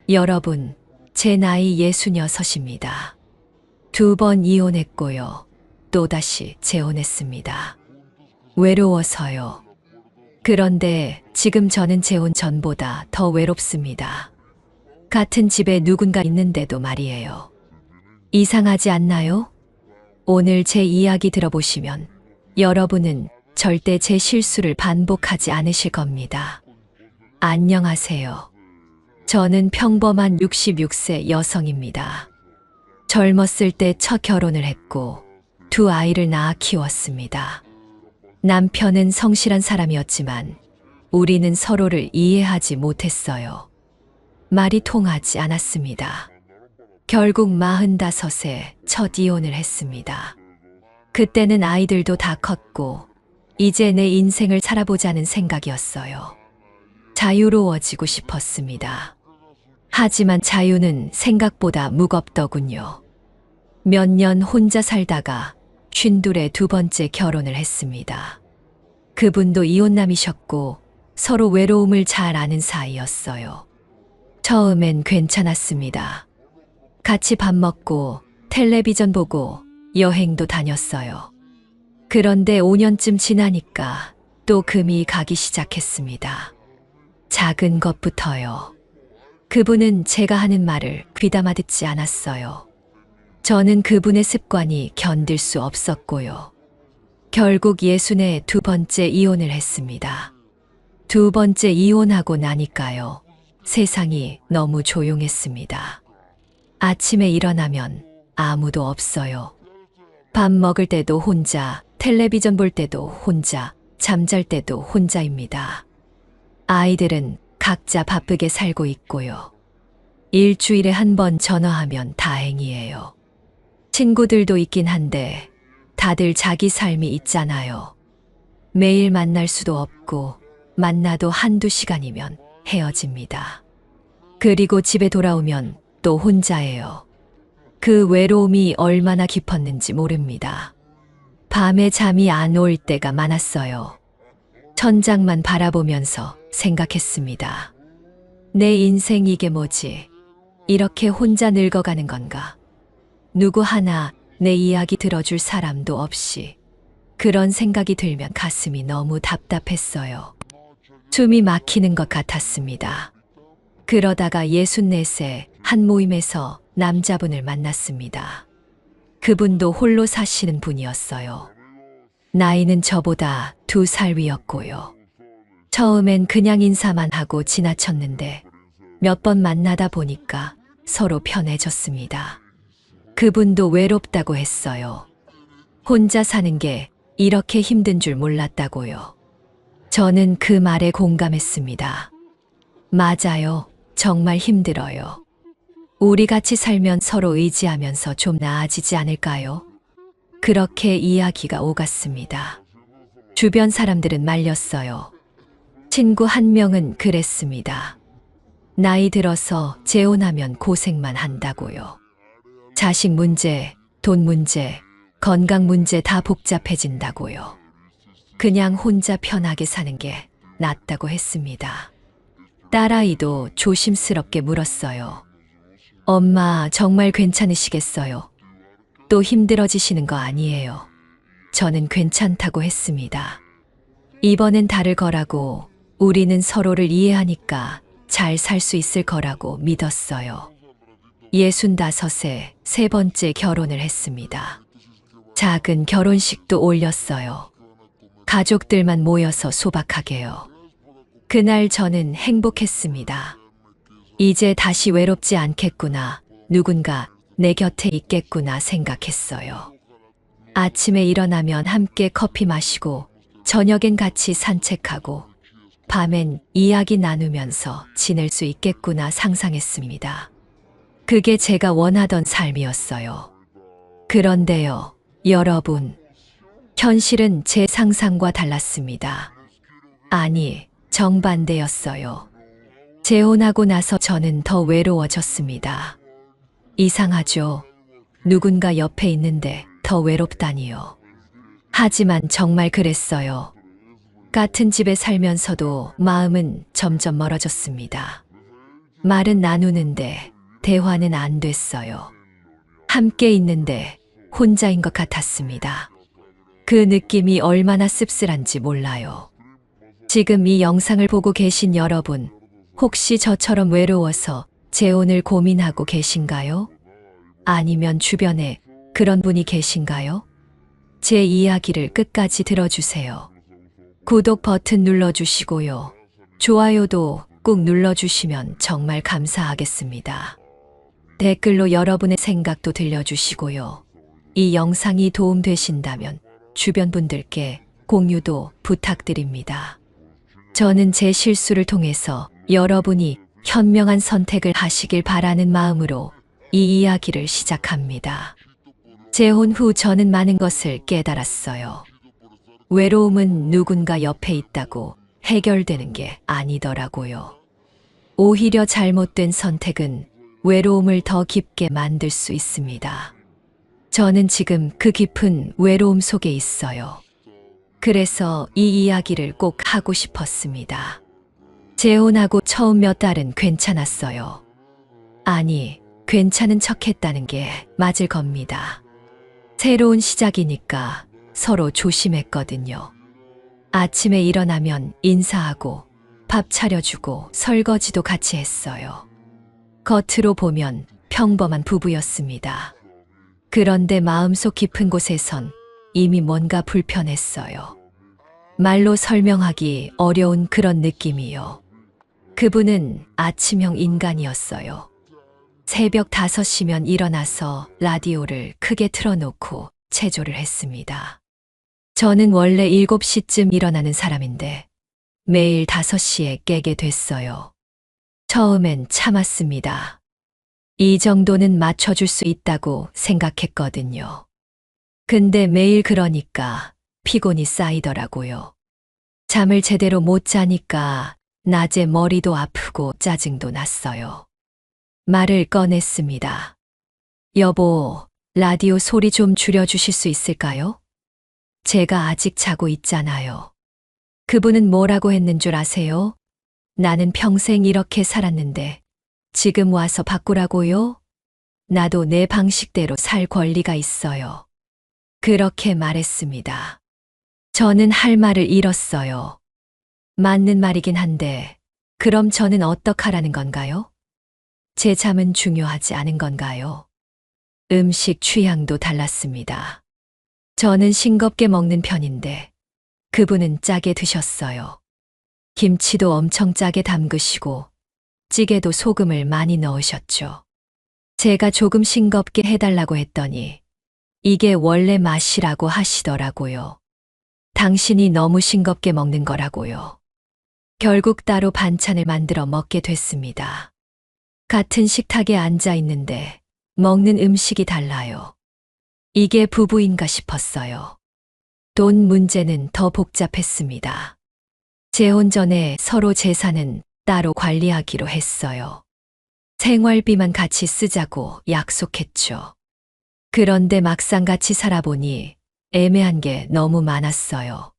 여러분, 제 나이 66입니다. 2번 이혼했고요. 또다시 재혼했습니다. 외로워서요. 그런데 지금 저는 재혼 전보다 더 외롭습니다. 같은 집에 누군가 있는데도 말이에요. 이상하지 않나요? 오늘 제 이야기 들어보시면 여러분은 절대 제 실수를 반복하지 않으실 겁니다. 안녕하세요. 저는 평범한 66세 여성입니다. 젊었을 때 첫 결혼을 했고 2아이를 낳아 키웠습니다. 남편은 성실한 사람이었지만 우리는 서로를 이해하지 못했어요. 말이 통하지 않았습니다. 결국 45세 첫 이혼을 했습니다. 그때는 아이들도 다 컸고 이제 내 인생을 살아보자는 생각이었어요. 자유로워지고 싶었습니다. 하지만 자유는 생각보다 무겁더군요. 몇 년 혼자 살다가 52에 2번째 결혼을 했습니다. 그분도 이혼남이셨고 서로 외로움을 잘 아는 사이였어요. 처음엔 괜찮았습니다. 같이 밥 먹고 텔레비전 보고 여행도 다녔어요. 그런데 5년쯤 지나니까 또 금이 가기 시작했습니다. 작은 것부터요. 그분은 제가 하는 말을 귀담아 듣지 않았어요. 저는 그분의 습관이 견딜 수 없었고요. 결국 60에 2번째 이혼을 했습니다. 2번째 이혼하고 나니까요. 세상이 너무 조용했습니다. 아침에 일어나면 아무도 없어요. 밥 먹을 때도 혼자, 텔레비전 볼 때도 혼자, 잠잘 때도 혼자입니다. 아이들은 각자 바쁘게 살고 있고요. 일주일에 한 번 전화하면 다행이에요. 친구들도 있긴 한데 다들 자기 삶이 있잖아요. 매일 만날 수도 없고 만나도 1~2시간이면 헤어집니다. 그리고 집에 돌아오면 또 혼자예요. 그 외로움이 얼마나 깊었는지 모릅니다. 밤에 잠이 안 올 때가 많았어요. 천장만 바라보면서 생각했습니다. 내 인생 이게 뭐지? 이렇게 혼자 늙어가는 건가? 누구 하나 내 이야기 들어줄 사람도 없이. 그런 생각이 들면 가슴이 너무 답답했어요. 숨이 막히는 것 같았습니다. 그러다가 64세 한 모임에서 남자분을 만났습니다. 그분도 홀로 사시는 분이었어요. 나이는 저보다 2살 위였고요. 처음엔 그냥 인사만 하고 지나쳤는데 몇 번 만나다 보니까 서로 편해졌습니다. 그분도 외롭다고 했어요. 혼자 사는 게 이렇게 힘든 줄 몰랐다고요. 저는 그 말에 공감했습니다. 맞아요. 정말 힘들어요. 우리 같이 살면 서로 의지하면서 좀 나아지지 않을까요? 그렇게 이야기가 오갔습니다. 주변 사람들은 말렸어요. 친구 한 명은 그랬습니다. 나이 들어서 재혼하면 고생만 한다고요. 자식 문제, 돈 문제, 건강 문제 다 복잡해진다고요. 그냥 혼자 편하게 사는 게 낫다고 했습니다. 딸아이도 조심스럽게 물었어요. 엄마 정말 괜찮으시겠어요? 또 힘들어지시는 거 아니에요? 저는 괜찮다고 했습니다. 이번엔 다를 거라고, 우리는 서로를 이해하니까 잘 살 수 있을 거라고 믿었어요. 65세 3번째 결혼을 했습니다. 작은 결혼식도 올렸어요. 가족들만 모여서 소박하게요. 그날 저는 행복했습니다. 이제 다시 외롭지 않겠구나, 누군가 내 곁에 있겠구나 생각했어요. 아침에 일어나면 함께 커피 마시고 저녁엔 같이 산책하고 밤엔 이야기 나누면서 지낼 수 있겠구나 상상했습니다. 그게 제가 원하던 삶이었어요. 그런데요, 여러분, 현실은 제 상상과 달랐습니다. 아니, 정반대였어요. 재혼하고 나서 저는 더 외로워졌습니다. 이상하죠? 누군가 옆에 있는데 더 외롭다니요. 하지만 정말 그랬어요. 같은 집에 살면서도 마음은 점점 멀어졌습니다. 말은 나누는데 대화는 안 됐어요. 함께 있는데 혼자인 것 같았습니다. 그 느낌이 얼마나 씁쓸한지 몰라요. 지금 이 영상을 보고 계신 여러분, 혹시 저처럼 외로워서 재혼을 고민하고 계신가요? 아니면 주변에 그런 분이 계신가요? 제 이야기를 끝까지 들어주세요. 구독 버튼 눌러주시고요. 좋아요도 꾹 눌러주시면 정말 감사하겠습니다. 댓글로 여러분의 생각도 들려주시고요. 이 영상이 도움되신다면 주변 분들께 공유도 부탁드립니다. 저는 제 실수를 통해서 여러분이 현명한 선택을 하시길 바라는 마음으로 이 이야기를 시작합니다. 재혼 후 저는 많은 것을 깨달았어요. 외로움은 누군가 옆에 있다고 해결되는 게 아니더라고요. 오히려 잘못된 선택은 외로움을 더 깊게 만들 수 있습니다. 저는 지금 그 깊은 외로움 속에 있어요. 그래서 이 이야기를 꼭 하고 싶었습니다. 재혼하고 처음 몇 달은 괜찮았어요. 아니, 괜찮은 척 했다는 게 맞을 겁니다. 새로운 시작이니까 서로 조심했거든요. 아침에 일어나면 인사하고 밥 차려주고 설거지도 같이 했어요. 겉으로 보면 평범한 부부였습니다. 그런데 마음속 깊은 곳에선 이미 뭔가 불편했어요. 말로 설명하기 어려운 그런 느낌이요. 그분은 아침형 인간이었어요. 새벽 5시면 일어나서 라디오를 크게 틀어놓고 체조를 했습니다. 저는 원래 7시쯤 일어나는 사람인데 매일 5시에 깨게 됐어요. 처음엔 참았습니다. 이 정도는 맞춰줄 수 있다고 생각했거든요. 근데 매일 그러니까 피곤이 쌓이더라고요. 잠을 제대로 못 자니까 낮에 머리도 아프고 짜증도 났어요. 말을 꺼냈습니다. 여보, 라디오 소리 좀 줄여주실 수 있을까요? 제가 아직 자고 있잖아요. 그분은 뭐라고 했는 줄 아세요? 나는 평생 이렇게 살았는데 지금 와서 바꾸라고요? 나도 내 방식대로 살 권리가 있어요. 그렇게 말했습니다. 저는 할 말을 잃었어요. 맞는 말이긴 한데 그럼 저는 어떡하라는 건가요? 제 잠은 중요하지 않은 건가요? 음식 취향도 달랐습니다. 저는 싱겁게 먹는 편인데 그분은 짜게 드셨어요. 김치도 엄청 짜게 담그시고 찌개도 소금을 많이 넣으셨죠. 제가 조금 싱겁게 해달라고 했더니 이게 원래 맛이라고 하시더라고요. 당신이 너무 싱겁게 먹는 거라고요. 결국 따로 반찬을 만들어 먹게 됐습니다. 같은 식탁에 앉아 있는데 먹는 음식이 달라요. 이게 부부인가 싶었어요. 돈 문제는 더 복잡했습니다. 재혼 전에 서로 재산은 따로 관리하기로 했어요. 생활비만 같이 쓰자고 약속했죠. 그런데 막상 같이 살아보니 애매한 게 너무 많았어요.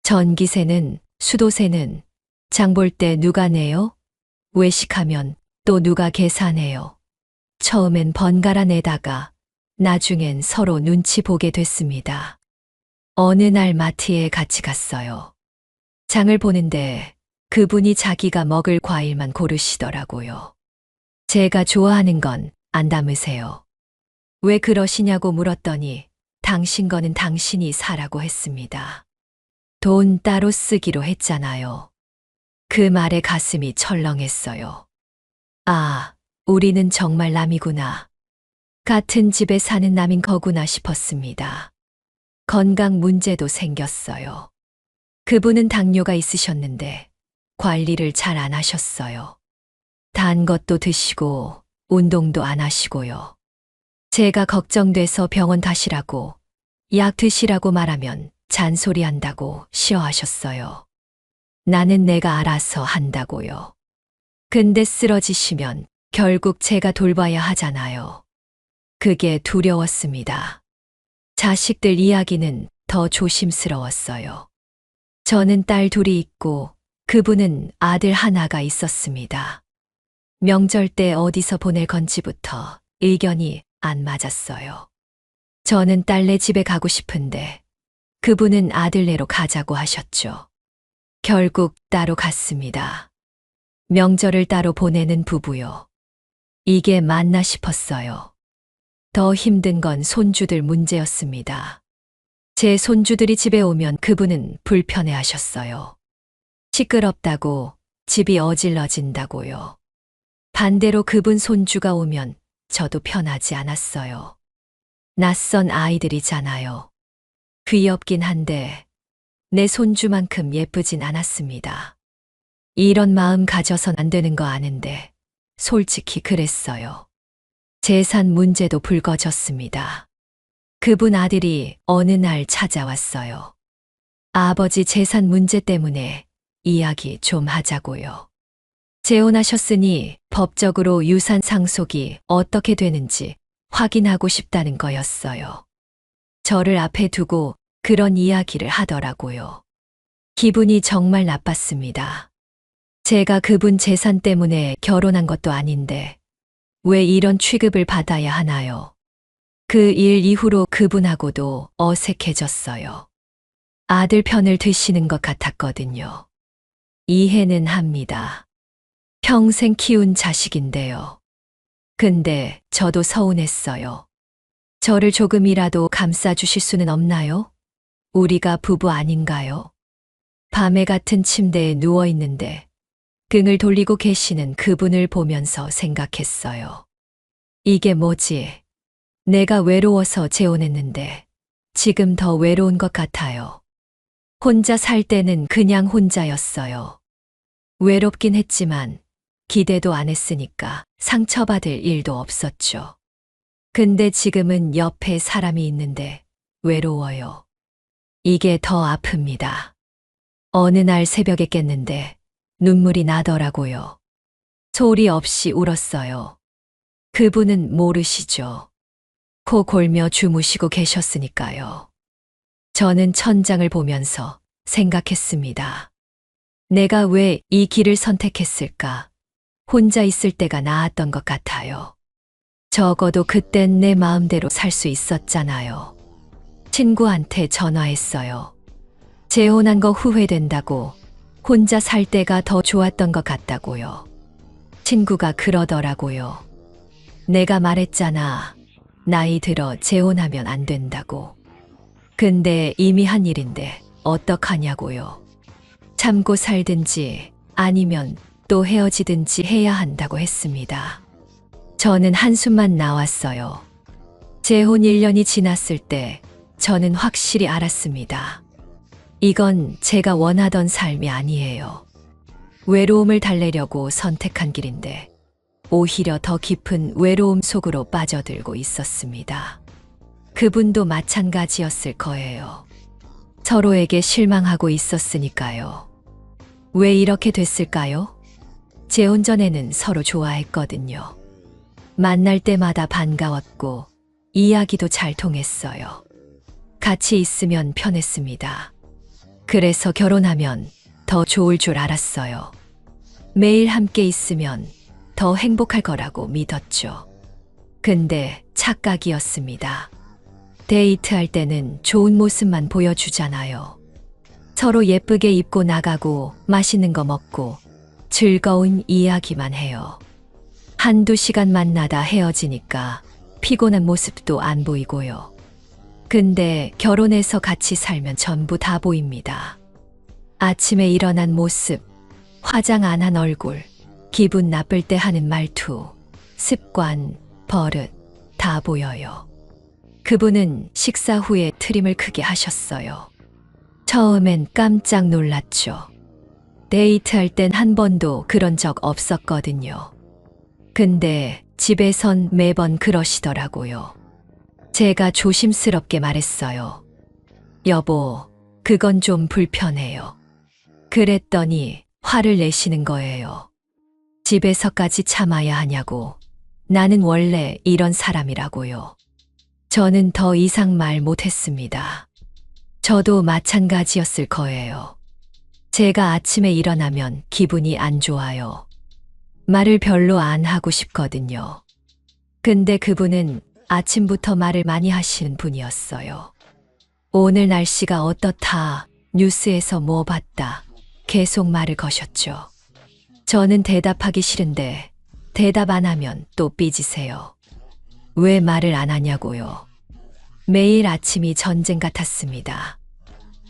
전기세는, 수도세는, 장 볼 때 누가 내요? 외식하면 또 누가 계산해요? 처음엔 번갈아 내다가 나중엔 서로 눈치 보게 됐습니다. 어느 날 마트에 같이 갔어요. 장을 보는데 그분이 자기가 먹을 과일만 고르시더라고요. 제가 좋아하는 건 안 담으세요. 왜 그러시냐고 물었더니 당신 거는 당신이 사라고 했습니다. 돈 따로 쓰기로 했잖아요. 그 말에 가슴이 철렁했어요. 아, 우리는 정말 남이구나. 같은 집에 사는 남인 거구나 싶었습니다. 건강 문제도 생겼어요. 그분은 당뇨가 있으셨는데 관리를 잘 안 하셨어요. 단 것도 드시고 운동도 안 하시고요. 제가 걱정돼서 병원 가시라고 약 드시라고 말하면 잔소리한다고 싫어하셨어요. 나는 내가 알아서 한다고요. 근데 쓰러지시면 결국 제가 돌봐야 하잖아요. 그게 두려웠습니다. 자식들 이야기는 더 조심스러웠어요. 저는 딸 둘이 있고 그분은 아들 하나가 있었습니다. 명절 때 어디서 보낼 건지부터 의견이 안 맞았어요. 저는 딸네 집에 가고 싶은데 그분은 아들네로 가자고 하셨죠. 결국 따로 갔습니다. 명절을 따로 보내는 부부요. 이게 맞나 싶었어요. 더 힘든 건 손주들 문제였습니다. 제 손주들이 집에 오면 그분은 불편해 하셨어요. 시끄럽다고, 집이 어질러진다고요. 반대로 그분 손주가 오면 저도 편하지 않았어요. 낯선 아이들이잖아요. 귀엽긴 한데 내 손주만큼 예쁘진 않았습니다. 이런 마음 가져선 안 되는 거 아는데 솔직히 그랬어요. 재산 문제도 불거졌습니다. 그분 아들이 어느 날 찾아왔어요. 아버지 재산 문제 때문에 이야기 좀 하자고요. 재혼하셨으니 법적으로 유산 상속이 어떻게 되는지 확인하고 싶다는 거였어요. 저를 앞에 두고 그런 이야기를 하더라고요. 기분이 정말 나빴습니다. 제가 그분 재산 때문에 결혼한 것도 아닌데 왜 이런 취급을 받아야 하나요? 그 일 이후로 그분하고도 어색해졌어요. 아들 편을 드시는 것 같았거든요. 이해는 합니다. 평생 키운 자식인데요. 근데 저도 서운했어요. 저를 조금이라도 감싸주실 수는 없나요? 우리가 부부 아닌가요? 밤에 같은 침대에 누워 있는데 등을 돌리고 계시는 그분을 보면서 생각했어요. 이게 뭐지? 내가 외로워서 재혼했는데 지금 더 외로운 것 같아요. 혼자 살 때는 그냥 혼자였어요. 외롭긴 했지만 기대도 안 했으니까 상처받을 일도 없었죠. 근데 지금은 옆에 사람이 있는데 외로워요. 이게 더 아픕니다. 어느 날 새벽에 깼는데 눈물이 나더라고요. 소리 없이 울었어요. 그분은 모르시죠. 코 골며 주무시고 계셨으니까요. 저는 천장을 보면서 생각했습니다. 내가 왜 이 길을 선택했을까? 혼자 있을 때가 나았던 것 같아요. 적어도 그땐 내 마음대로 살 수 있었잖아요. 친구한테 전화했어요. 재혼한 거 후회된다고, 혼자 살 때가 더 좋았던 것 같다고요. 친구가 그러더라고요. 내가 말했잖아. 나이 들어 재혼하면 안 된다고. 근데 이미 한 일인데 어떡하냐고요. 참고 살든지 아니면 또 헤어지든지 해야 한다고 했습니다. 저는 한숨만 나왔어요. 재혼 1년이 지났을 때 저는 확실히 알았습니다. 이건 제가 원하던 삶이 아니에요. 외로움을 달래려고 선택한 길인데 오히려 더 깊은 외로움 속으로 빠져들고 있었습니다. 그분도 마찬가지였을 거예요. 서로에게 실망하고 있었으니까요. 왜 이렇게 됐을까요? 재혼 전에는 서로 좋아했거든요. 만날 때마다 반가웠고 이야기도 잘 통했어요. 같이 있으면 편했습니다. 그래서 결혼하면 더 좋을 줄 알았어요. 매일 함께 있으면 더 행복할 거라고 믿었죠. 근데 착각이었습니다. 데이트할 때는 좋은 모습만 보여주잖아요. 서로 예쁘게 입고 나가고 맛있는 거 먹고 즐거운 이야기만 해요. 한두 시간 만나다 헤어지니까 피곤한 모습도 안 보이고요. 근데 결혼해서 같이 살면 전부 다 보입니다. 아침에 일어난 모습, 화장 안 한 얼굴, 기분 나쁠 때 하는 말투, 습관, 버릇 다 보여요. 그분은 식사 후에 트림을 크게 하셨어요. 처음엔 깜짝 놀랐죠. 데이트할 땐 한 번도 그런 적 없었거든요. 근데 집에선 매번 그러시더라고요. 제가 조심스럽게 말했어요. 여보, 그건 좀 불편해요. 그랬더니 화를 내시는 거예요. 집에서까지 참아야 하냐고. 나는 원래 이런 사람이라고요. 저는 더 이상 말 못했습니다. 저도 마찬가지였을 거예요. 제가 아침에 일어나면 기분이 안 좋아요. 말을 별로 안 하고 싶거든요. 근데 그분은 아침부터 말을 많이 하시는 분이었어요. 오늘 날씨가 어떻다, 뉴스에서 뭐 봤다, 계속 말을 거셨죠. 저는 대답하기 싫은데 대답 안 하면 또 삐지세요. 왜 말을 안 하냐고요. 매일 아침이 전쟁 같았습니다.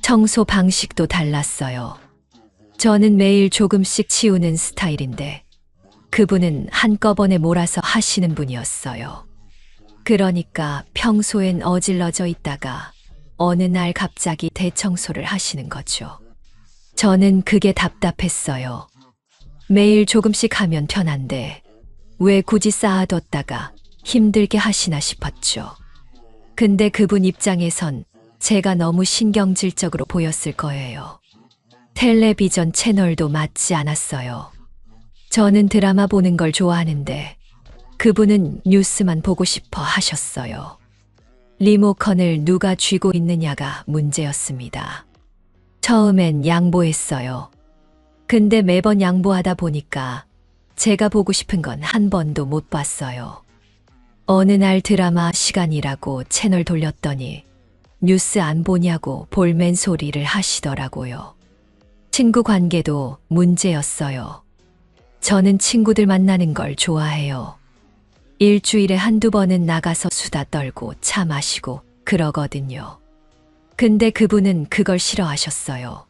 청소 방식도 달랐어요. 저는 매일 조금씩 치우는 스타일인데 그분은 한꺼번에 몰아서 하시는 분이었어요. 그러니까 평소엔 어질러져 있다가 어느 날 갑자기 대청소를 하시는 거죠. 저는 그게 답답했어요. 매일 조금씩 하면 편한데 왜 굳이 쌓아뒀다가 힘들게 하시나 싶었죠. 근데 그분 입장에선 제가 너무 신경질적으로 보였을 거예요. 텔레비전 채널도 맞지 않았어요. 저는 드라마 보는 걸 좋아하는데 그분은 뉴스만 보고 싶어 하셨어요. 리모컨을 누가 쥐고 있느냐가 문제였습니다. 처음엔 양보했어요. 근데 매번 양보하다 보니까 제가 보고 싶은 건 한 번도 못 봤어요. 어느 날 드라마 시간이라고 채널 돌렸더니 뉴스 안 보냐고 볼멘 소리를 하시더라고요. 친구 관계도 문제였어요. 저는 친구들 만나는 걸 좋아해요. 일주일에 한두 번은 나가서 수다 떨고 차 마시고 그러거든요. 근데 그분은 그걸 싫어하셨어요.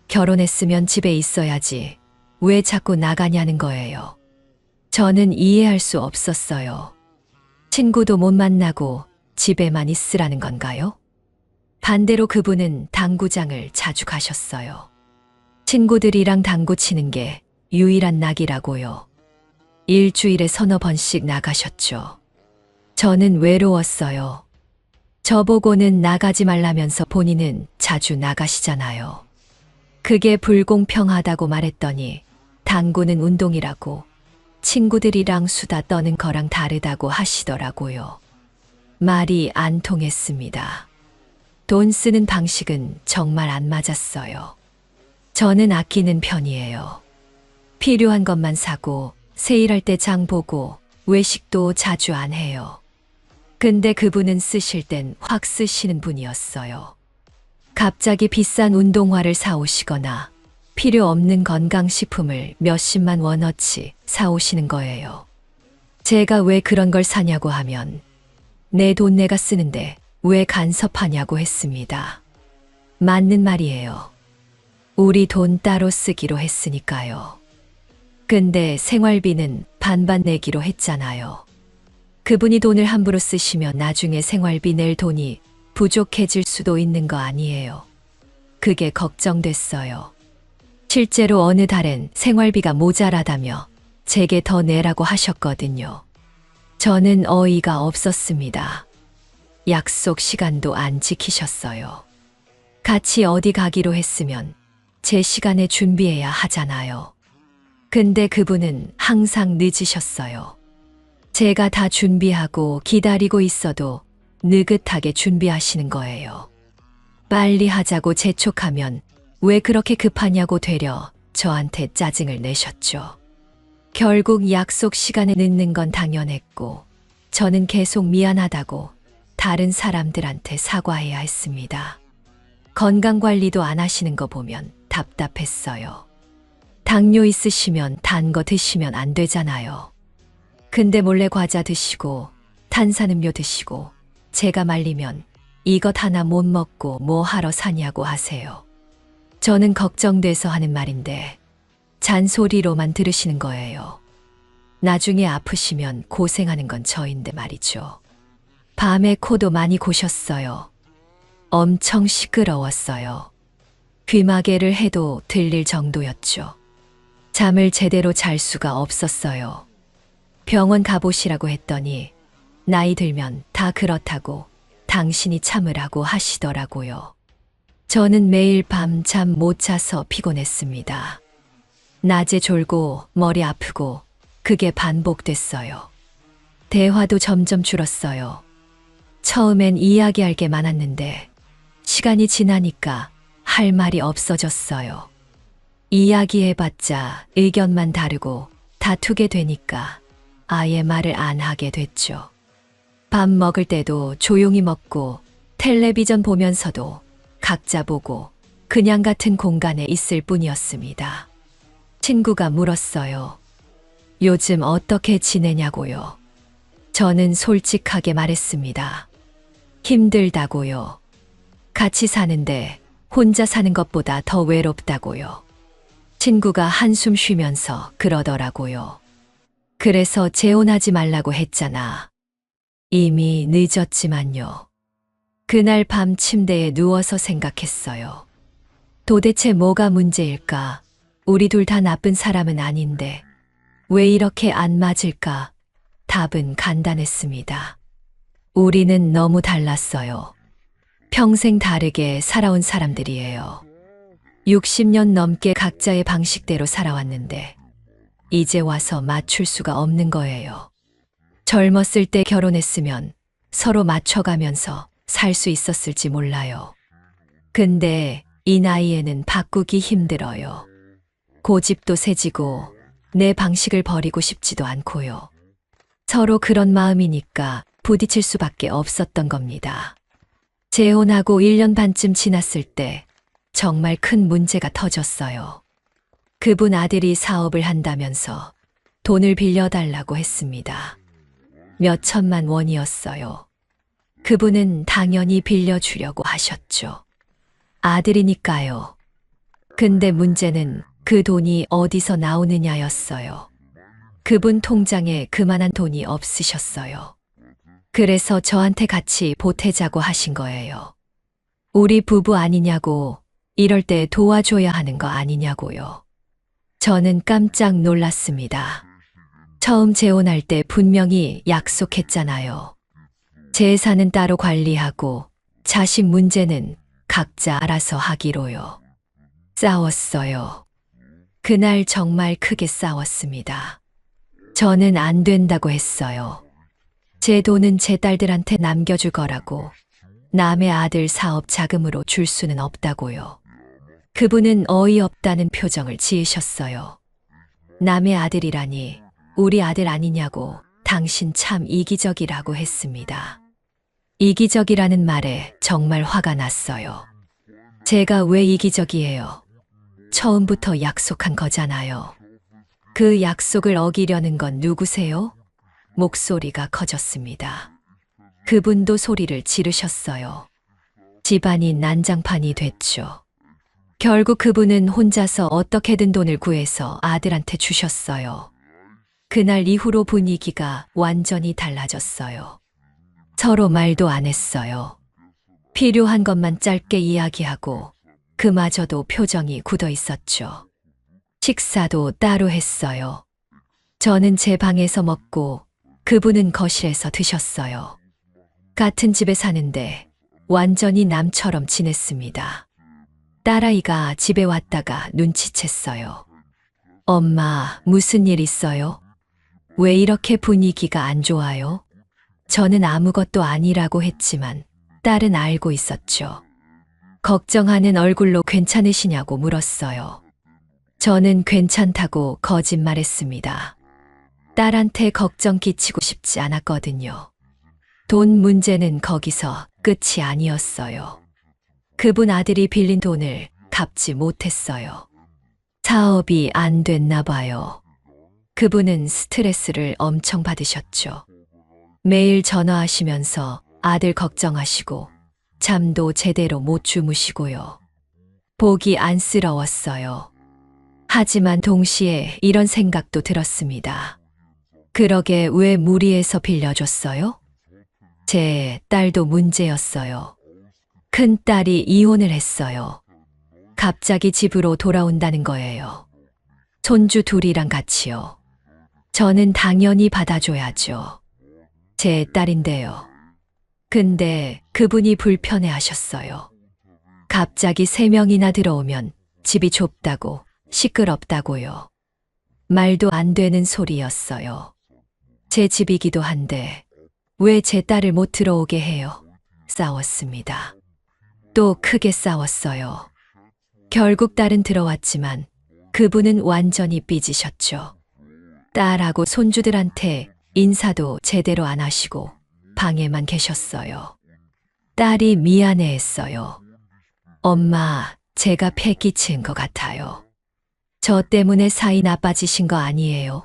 결혼했으면 집에 있어야지 왜 자꾸 나가냐는 거예요. 저는 이해할 수 없었어요. 친구도 못 만나고 집에만 있으라는 건가요? 반대로 그분은 당구장을 자주 가셨어요. 친구들이랑 당구 치는 게 유일한 낙이라고요. 일주일에 서너 번씩 나가셨죠. 저는 외로웠어요. 저보고는 나가지 말라면서 본인은 자주 나가시잖아요. 그게 불공평하다고 말했더니 당구는 운동이라고 친구들이랑 수다 떠는 거랑 다르다고 하시더라고요. 말이 안 통했습니다. 돈 쓰는 방식은 정말 안 맞았어요. 저는 아끼는 편이에요. 필요한 것만 사고 세일할 때 장 보고 외식도 자주 안 해요. 근데 그분은 쓰실 땐 확 쓰시는 분이었어요. 갑자기 비싼 운동화를 사오시거나 필요 없는 건강식품을 몇십만 원어치 사오시는 거예요. 제가 왜 그런 걸 사냐고 하면 내 돈 내가 쓰는데 왜 간섭하냐고 했습니다. 맞는 말이에요. 우리 돈 따로 쓰기로 했으니까요. 근데 생활비는 반반 내기로 했잖아요. 그분이 돈을 함부로 쓰시면 나중에 생활비 낼 돈이 부족해질 수도 있는 거 아니에요. 그게 걱정됐어요. 실제로 어느 달엔 생활비가 모자라다며 제게 더 내라고 하셨거든요. 저는 어이가 없었습니다. 약속 시간도 안 지키셨어요. 같이 어디 가기로 했으면 제 시간에 준비해야 하잖아요. 근데 그분은 항상 늦으셨어요. 제가 다 준비하고 기다리고 있어도 느긋하게 준비하시는 거예요. 빨리 하자고 재촉하면 왜 그렇게 급하냐고 되려 저한테 짜증을 내셨죠. 결국 약속 시간에 늦는 건 당연했고 저는 계속 미안하다고 다른 사람들한테 사과해야 했습니다. 건강관리도 안 하시는 거 보면 답답했어요. 당뇨 있으시면 단 거 드시면 안 되잖아요. 근데 몰래 과자 드시고 탄산음료 드시고 제가 말리면 이것 하나 못 먹고 뭐 하러 사냐고 하세요. 저는 걱정돼서 하는 말인데 잔소리로만 들으시는 거예요. 나중에 아프시면 고생하는 건 저인데 말이죠. 밤에 코도 많이 고셨어요. 엄청 시끄러웠어요. 귀마개를 해도 들릴 정도였죠. 잠을 제대로 잘 수가 없었어요. 병원 가보시라고 했더니 나이 들면 다 그렇다고 당신이 참으라고 하시더라고요. 저는 매일 밤 잠 못 자서 피곤했습니다. 낮에 졸고 머리 아프고 그게 반복됐어요. 대화도 점점 줄었어요. 처음엔 이야기할 게 많았는데 시간이 지나니까 할 말이 없어졌어요. 이야기해봤자 의견만 다르고 다투게 되니까 아예 말을 안 하게 됐죠. 밥 먹을 때도 조용히 먹고 텔레비전 보면서도 각자 보고 그냥 같은 공간에 있을 뿐이었습니다. 친구가 물었어요. 요즘 어떻게 지내냐고요. 저는 솔직하게 말했습니다. 힘들다고요. 같이 사는데 혼자 사는 것보다 더 외롭다고요. 친구가 한숨 쉬면서 그러더라고요. 그래서 재혼하지 말라고 했잖아. 이미 늦었지만요. 그날 밤 침대에 누워서 생각했어요. 도대체 뭐가 문제일까? 우리 둘 다 나쁜 사람은 아닌데 왜 이렇게 안 맞을까? 답은 간단했습니다. 우리는 너무 달랐어요. 평생 다르게 살아온 사람들이에요. 60년 넘게 각자의 방식대로 살아왔는데 이제 와서 맞출 수가 없는 거예요. 젊었을 때 결혼했으면 서로 맞춰가면서 살 수 있었을지 몰라요. 근데 이 나이에는 바꾸기 힘들어요. 고집도 세지고 내 방식을 버리고 싶지도 않고요. 서로 그런 마음이니까 부딪힐 수밖에 없었던 겁니다. 재혼하고 1년 반쯤 지났을 때 정말 큰 문제가 터졌어요. 그분 아들이 사업을 한다면서 돈을 빌려달라고 했습니다. 몇 천만 원이었어요. 그분은 당연히 빌려주려고 하셨죠. 아들이니까요. 근데 문제는 그 돈이 어디서 나오느냐였어요. 그분 통장에 그만한 돈이 없으셨어요. 그래서 저한테 같이 보태자고 하신 거예요. 우리 부부 아니냐고, 이럴 때 도와줘야 하는 거 아니냐고요. 저는 깜짝 놀랐습니다. 처음 재혼할 때 분명히 약속했잖아요. 재산은 따로 관리하고 자식 문제는 각자 알아서 하기로요. 싸웠어요. 그날 정말 크게 싸웠습니다. 저는 안 된다고 했어요. 제 돈은 제 딸들한테 남겨줄 거라고, 남의 아들 사업 자금으로 줄 수는 없다고요. 그분은 어이없다는 표정을 지으셨어요. 남의 아들이라니, 우리 아들 아니냐고, 당신 참 이기적이라고 했습니다. 이기적이라는 말에 정말 화가 났어요. 제가 왜 이기적이에요? 처음부터 약속한 거잖아요. 그 약속을 어기려는 건 누구세요? 목소리가 커졌습니다. 그분도 소리를 지르셨어요. 집안이 난장판이 됐죠. 결국 그분은 혼자서 어떻게든 돈을 구해서 아들한테 주셨어요. 그날 이후로 분위기가 완전히 달라졌어요. 서로 말도 안 했어요. 필요한 것만 짧게 이야기하고 그마저도 표정이 굳어 있었죠. 식사도 따로 했어요. 저는 제 방에서 먹고 그분은 거실에서 드셨어요. 같은 집에 사는데 완전히 남처럼 지냈습니다. 딸아이가 집에 왔다가 눈치챘어요. 엄마, 무슨 일 있어요? 왜 이렇게 분위기가 안 좋아요? 저는 아무것도 아니라고 했지만 딸은 알고 있었죠. 걱정하는 얼굴로 괜찮으시냐고 물었어요. 저는 괜찮다고 거짓말했습니다. 딸한테 걱정 끼치고 싶지 않았거든요. 돈 문제는 거기서 끝이 아니었어요. 그분 아들이 빌린 돈을 갚지 못했어요. 사업이 안 됐나 봐요. 그분은 스트레스를 엄청 받으셨죠. 매일 전화하시면서 아들 걱정하시고 잠도 제대로 못 주무시고요. 보기 안쓰러웠어요. 하지만 동시에 이런 생각도 들었습니다. 그러게 왜 무리해서 빌려줬어요? 제 딸도 문제였어요. 큰딸이 이혼을 했어요. 갑자기 집으로 돌아온다는 거예요. 손주 둘이랑 같이요. 저는 당연히 받아줘야죠. 제 딸인데요. 근데 그분이 불편해 하셨어요. 갑자기 3명이나 들어오면 집이 좁다고, 시끄럽다고요. 말도 안 되는 소리였어요. 제 집이기도 한데 왜 제 딸을 못 들어오게 해요? 싸웠습니다. 또 크게 싸웠어요. 결국 딸은 들어왔지만 그분은 완전히 삐지셨죠. 딸하고 손주들한테 인사도 제대로 안 하시고 방에만 계셨어요. 딸이 미안해했어요. 엄마, 제가 패 끼친 것 같아요. 저 때문에 사이 나빠지신 거 아니에요?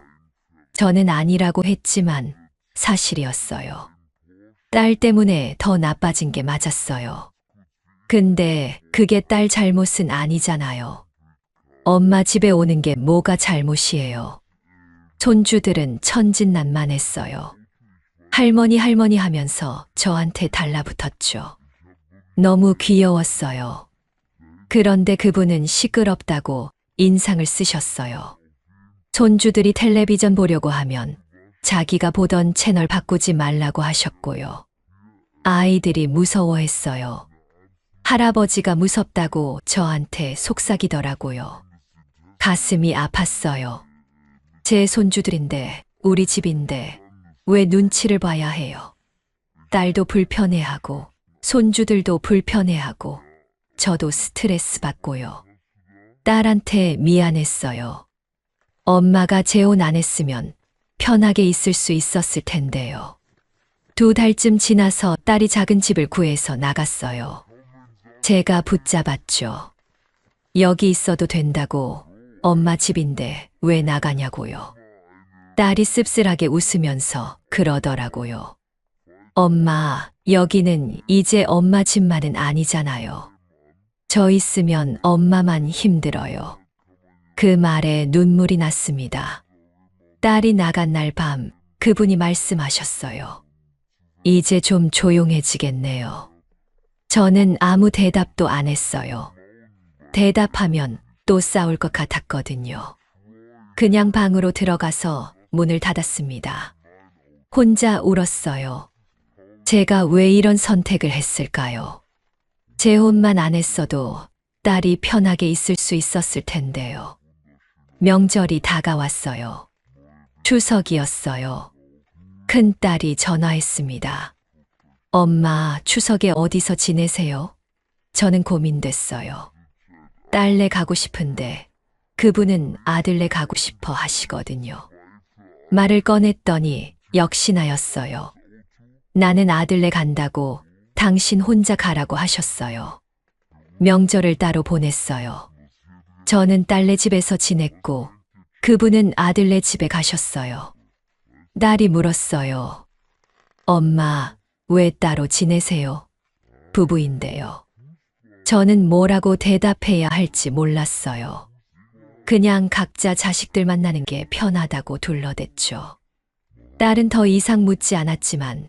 저는 아니라고 했지만 사실이었어요. 딸 때문에 더 나빠진 게 맞았어요. 근데 그게 딸 잘못은 아니잖아요. 엄마 집에 오는 게 뭐가 잘못이에요. 손주들은 천진난만했어요. 할머니 할머니 하면서 저한테 달라붙었죠. 너무 귀여웠어요. 그런데 그분은 시끄럽다고 인상을 쓰셨어요. 손주들이 텔레비전 보려고 하면 자기가 보던 채널 바꾸지 말라고 하셨고요. 아이들이 무서워했어요. 할아버지가 무섭다고 저한테 속삭이더라고요. 가슴이 아팠어요. 제 손주들인데, 우리 집인데 왜 눈치를 봐야 해요? 딸도 불편해하고 손주들도 불편해하고 저도 스트레스 받고요. 딸한테 미안했어요. 엄마가 재혼 안 했으면 편하게 있을 수 있었을 텐데요. 2달쯤 지나서 딸이 작은 집을 구해서 나갔어요. 제가 붙잡았죠. 여기 있어도 된다고. 엄마 집인데 왜 나가냐고요. 딸이 씁쓸하게 웃으면서 그러더라고요. 엄마, 여기는 이제 엄마 집만은 아니잖아요. 저 있으면 엄마만 힘들어요. 그 말에 눈물이 났습니다. 딸이 나간 날 밤 그분이 말씀하셨어요. 이제 좀 조용해지겠네요. 저는 아무 대답도 안 했어요. 대답하면 또 싸울 것 같았거든요. 그냥 방으로 들어가서 문을 닫았습니다. 혼자 울었어요. 제가 왜 이런 선택을 했을까요? 재혼만 안 했어도 딸이 편하게 있을 수 있었을 텐데요. 명절이 다가왔어요. 추석이었어요. 큰딸이 전화했습니다. 엄마, 추석에 어디서 지내세요? 저는 고민됐어요. 딸네 가고 싶은데 그분은 아들네 가고 싶어 하시거든요. 말을 꺼냈더니 역시나였어요. 나는 아들네 간다고 당신 혼자 가라고 하셨어요. 명절을 따로 보냈어요. 저는 딸네 집에서 지냈고 그분은 아들네 집에 가셨어요. 딸이 물었어요. 엄마, 왜 따로 지내세요? 부부인데요. 저는 뭐라고 대답해야 할지 몰랐어요. 그냥 각자 자식들 만나는 게 편하다고 둘러댔죠. 딸은 더 이상 묻지 않았지만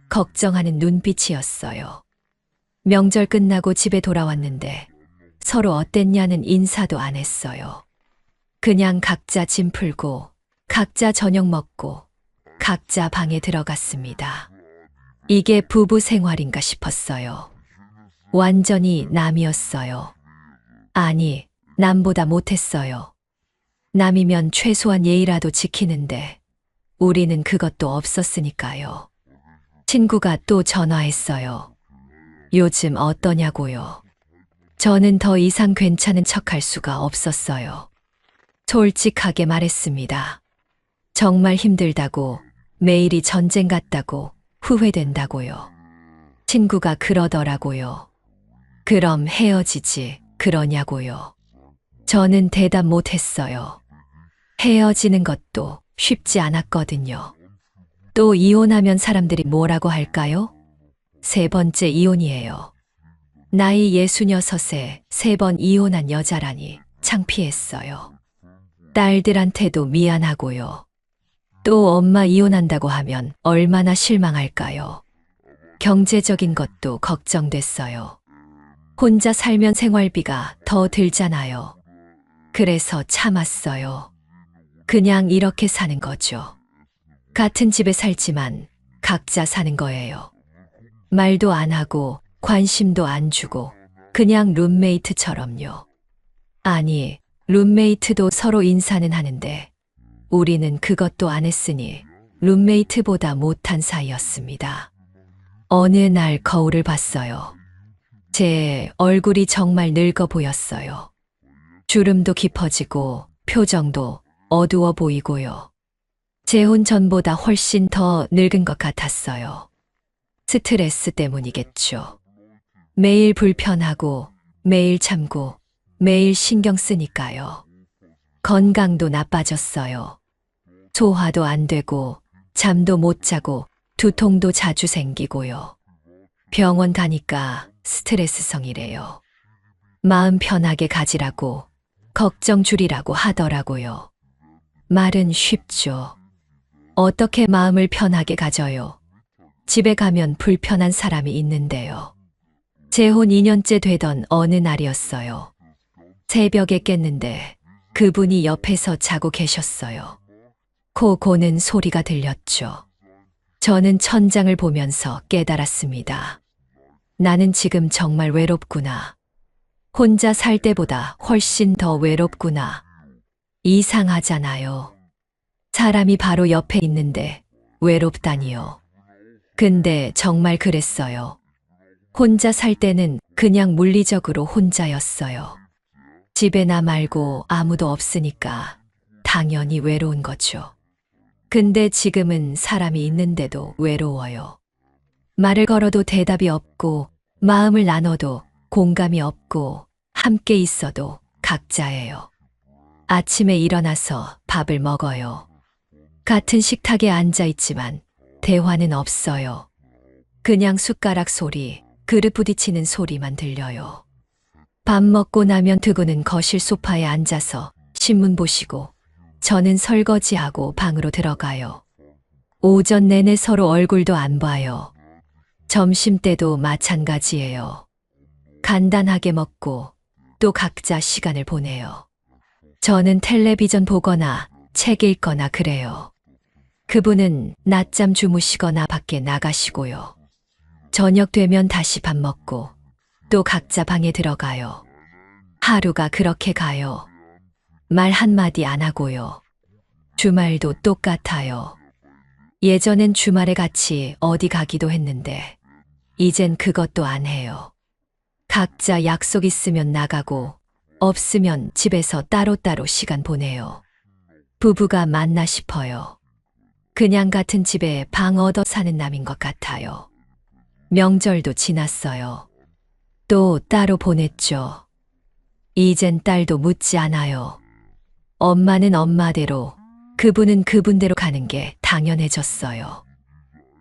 걱정하는 눈빛이었어요. 명절 끝나고 집에 돌아왔는데 서로 어땠냐는 인사도 안 했어요. 그냥 각자 짐 풀고 각자 저녁 먹고 각자 방에 들어갔습니다. 이게 부부 생활인가 싶었어요. 완전히 남이었어요. 아니, 남보다 못했어요. 남이면 최소한 예의라도 지키는데 우리는 그것도 없었으니까요. 친구가 또 전화했어요. 요즘 어떠냐고요. 저는 더 이상 괜찮은 척할 수가 없었어요. 솔직하게 말했습니다. 정말 힘들다고, 매일이 전쟁 같다고, 후회된다고요. 친구가 그러더라고요. 그럼 헤어지지, 그러냐고요. 저는 대답 못했어요. 헤어지는 것도 쉽지 않았거든요. 또 이혼하면 사람들이 뭐라고 할까요? 3번째 이혼이에요. 나이 66에 3번 이혼한 여자라니 창피했어요. 딸들한테도 미안하고요. 또 엄마 이혼한다고 하면 얼마나 실망할까요? 경제적인 것도 걱정됐어요. 혼자 살면 생활비가 더 들잖아요. 그래서 참았어요. 그냥 이렇게 사는 거죠. 같은 집에 살지만 각자 사는 거예요. 말도 안 하고 관심도 안 주고 그냥 룸메이트처럼요. 아니, 룸메이트도 서로 인사는 하는데 우리는 그것도 안 했으니 룸메이트보다 못한 사이였습니다. 어느 날 거울을 봤어요. 제 얼굴이 정말 늙어 보였어요. 주름도 깊어지고 표정도 어두워 보이고요. 재혼 전보다 훨씬 더 늙은 것 같았어요. 스트레스 때문이겠죠. 매일 불편하고, 매일 참고, 매일 신경 쓰니까요. 건강도 나빠졌어요. 소화도 안 되고, 잠도 못 자고, 두통도 자주 생기고요. 병원 가니까 스트레스성이래요. 마음 편하게 가지라고, 걱정 줄이라고 하더라고요. 말은 쉽죠. 어떻게 마음을 편하게 가져요? 집에 가면 불편한 사람이 있는데요. 재혼 2년째 되던 어느 날이었어요. 새벽에 깼는데 그분이 옆에서 자고 계셨어요. 코 고는 소리가 들렸죠. 저는 천장을 보면서 깨달았습니다. 나는 지금 정말 외롭구나. 혼자 살 때보다 훨씬 더 외롭구나. 이상하잖아요. 사람이 바로 옆에 있는데 외롭다니요. 근데 정말 그랬어요. 혼자 살 때는 그냥 물리적으로 혼자였어요. 집에 나 말고 아무도 없으니까 당연히 외로운 거죠. 근데 지금은 사람이 있는데도 외로워요. 말을 걸어도 대답이 없고, 마음을 나눠도 공감이 없고, 함께 있어도 각자예요. 아침에 일어나서 밥을 먹어요. 같은 식탁에 앉아 있지만 대화는 없어요. 그냥 숟가락 소리, 그릇 부딪히는 소리만 들려요. 밥 먹고 나면 두고는 거실 소파에 앉아서 신문 보시고, 저는 설거지하고 방으로 들어가요. 오전 내내 서로 얼굴도 안 봐요. 점심 때도 마찬가지예요. 간단하게 먹고 또 각자 시간을 보내요. 저는 텔레비전 보거나 책 읽거나 그래요. 그분은 낮잠 주무시거나 밖에 나가시고요. 저녁 되면 다시 밥 먹고 또 각자 방에 들어가요. 하루가 그렇게 가요. 말 한마디 안 하고요. 주말도 똑같아요. 예전엔 주말에 같이 어디 가기도 했는데 이젠 그것도 안 해요. 각자 약속 있으면 나가고 없으면 집에서 따로따로 시간 보내요. 부부가 맞나 싶어요. 그냥 같은 집에 방 얻어 사는 남인 것 같아요. 명절도 지났어요. 또 따로 보냈죠. 이젠 딸도 묻지 않아요. 엄마는 엄마대로, 그분은 그분대로 가는 게 당연해졌어요.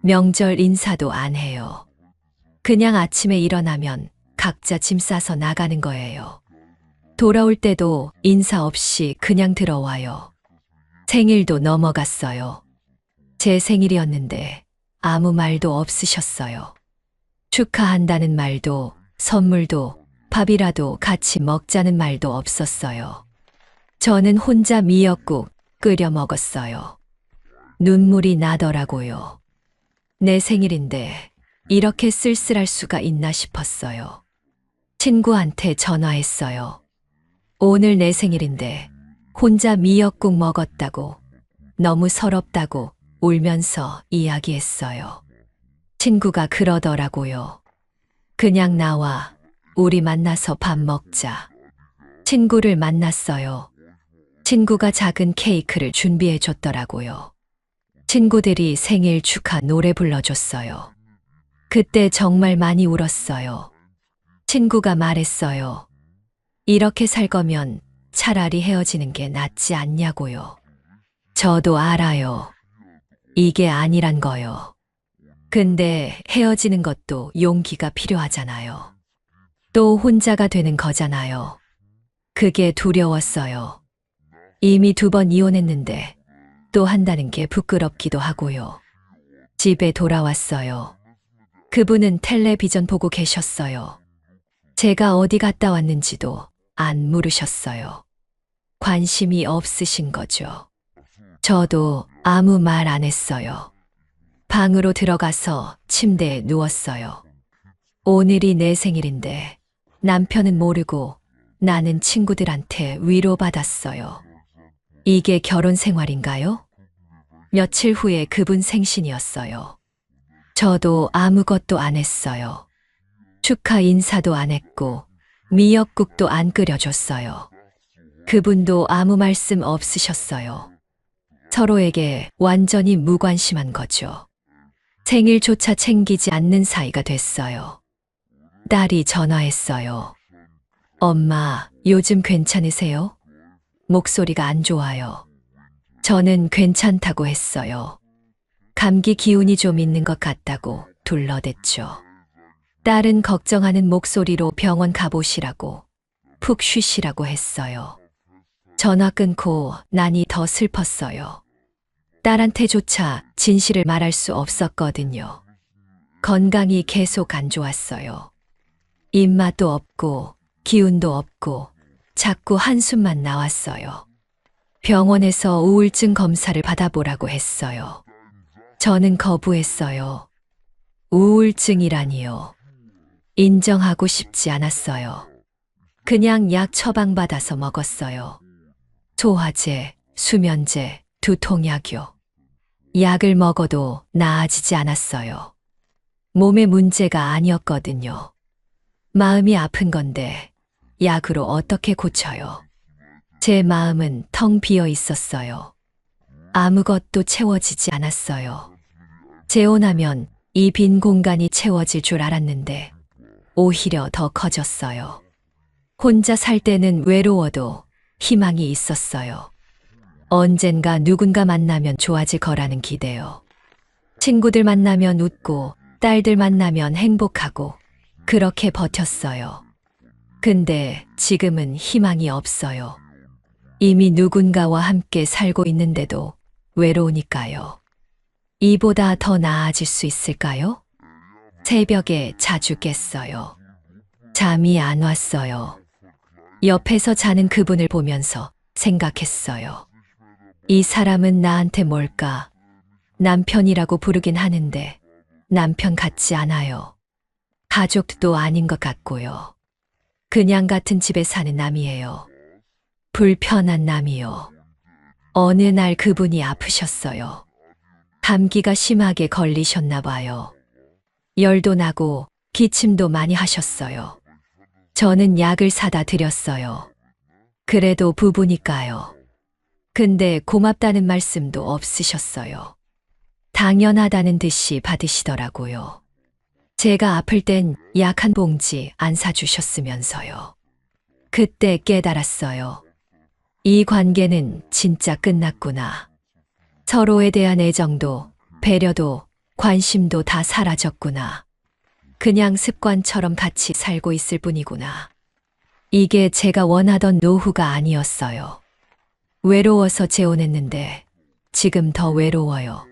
명절 인사도 안 해요. 그냥 아침에 일어나면 각자 짐 싸서 나가는 거예요. 돌아올 때도 인사 없이 그냥 들어와요. 생일도 넘어갔어요. 제 생일이었는데 아무 말도 없으셨어요. 축하한다는 말도, 선물도, 밥이라도 같이 먹자는 말도 없었어요. 저는 혼자 미역국 끓여 먹었어요. 눈물이 나더라고요. 내 생일인데 이렇게 쓸쓸할 수가 있나 싶었어요. 친구한테 전화했어요. 오늘 내 생일인데 혼자 미역국 먹었다고, 너무 서럽다고 울면서 이야기했어요. 친구가 그러더라고요. 그냥 나와, 우리 만나서 밥 먹자. 친구를 만났어요. 친구가 작은 케이크를 준비해 줬더라고요. 친구들이 생일 축하 노래 불러줬어요. 그때 정말 많이 울었어요. 친구가 말했어요. 이렇게 살 거면 차라리 헤어지는 게 낫지 않냐고요. 저도 알아요. 이게 아니란 거요. 근데 헤어지는 것도 용기가 필요하잖아요. 또 혼자가 되는 거잖아요. 그게 두려웠어요. 이미 2번 이혼했는데 또 한다는 게 부끄럽기도 하고요. 집에 돌아왔어요. 그분은 텔레비전 보고 계셨어요. 제가 어디 갔다 왔는지도 안 물으셨어요. 관심이 없으신 거죠. 저도 아무 말 안 했어요. 방으로 들어가서 침대에 누웠어요. 오늘이 내 생일인데 남편은 모르고 나는 친구들한테 위로받았어요. 이게 결혼 생활인가요? 며칠 후에 그분 생신이었어요. 저도 아무것도 안 했어요. 축하 인사도 안 했고 미역국도 안 끓여줬어요. 그분도 아무 말씀 없으셨어요. 서로에게 완전히 무관심한 거죠. 생일조차 챙기지 않는 사이가 됐어요. 딸이 전화했어요. 엄마, 요즘 괜찮으세요? 목소리가 안 좋아요. 저는 괜찮다고 했어요. 감기 기운이 좀 있는 것 같다고 둘러댔죠. 딸은 걱정하는 목소리로 병원 가보시라고, 푹 쉬시라고 했어요. 전화 끊고 나니 더 슬펐어요. 딸한테조차 진실을 말할 수 없었거든요. 건강이 계속 안 좋았어요. 입맛도 없고 기운도 없고 자꾸 한숨만 나왔어요. 병원에서 우울증 검사를 받아보라고 했어요. 저는 거부했어요. 우울증이라니요. 인정하고 싶지 않았어요. 그냥 약 처방받아서 먹었어요. 소화제, 수면제, 두통약요. 약을 먹어도 나아지지 않았어요. 몸의 문제가 아니었거든요. 마음이 아픈 건데 약으로 어떻게 고쳐요? 제 마음은 텅 비어 있었어요. 아무것도 채워지지 않았어요. 재혼하면 이 빈 공간이 채워질 줄 알았는데 오히려 더 커졌어요. 혼자 살 때는 외로워도 희망이 있었어요. 언젠가 누군가 만나면 좋아질 거라는 기대요. 친구들 만나면 웃고 딸들 만나면 행복하고 그렇게 버텼어요. 근데 지금은 희망이 없어요. 이미 누군가와 함께 살고 있는데도 외로우니까요. 이보다 더 나아질 수 있을까요? 새벽에 자주 깼어요. 잠이 안 왔어요. 옆에서 자는 그분을 보면서 생각했어요. 이 사람은 나한테 뭘까? 남편이라고 부르긴 하는데 남편 같지 않아요. 가족도 아닌 것 같고요. 그냥 같은 집에 사는 남이에요. 불편한 남이요. 어느 날 그분이 아프셨어요. 감기가 심하게 걸리셨나 봐요. 열도 나고 기침도 많이 하셨어요. 저는 약을 사다 드렸어요. 그래도 부부니까요. 근데 고맙다는 말씀도 없으셨어요. 당연하다는 듯이 받으시더라고요. 제가 아플 땐 약 한 봉지 안 사주셨으면서요. 그때 깨달았어요. 이 관계는 진짜 끝났구나. 서로에 대한 애정도, 배려도, 관심도 다 사라졌구나. 그냥 습관처럼 같이 살고 있을 뿐이구나. 이게 제가 원하던 노후가 아니었어요. 외로워서 재혼했는데 지금 더 외로워요.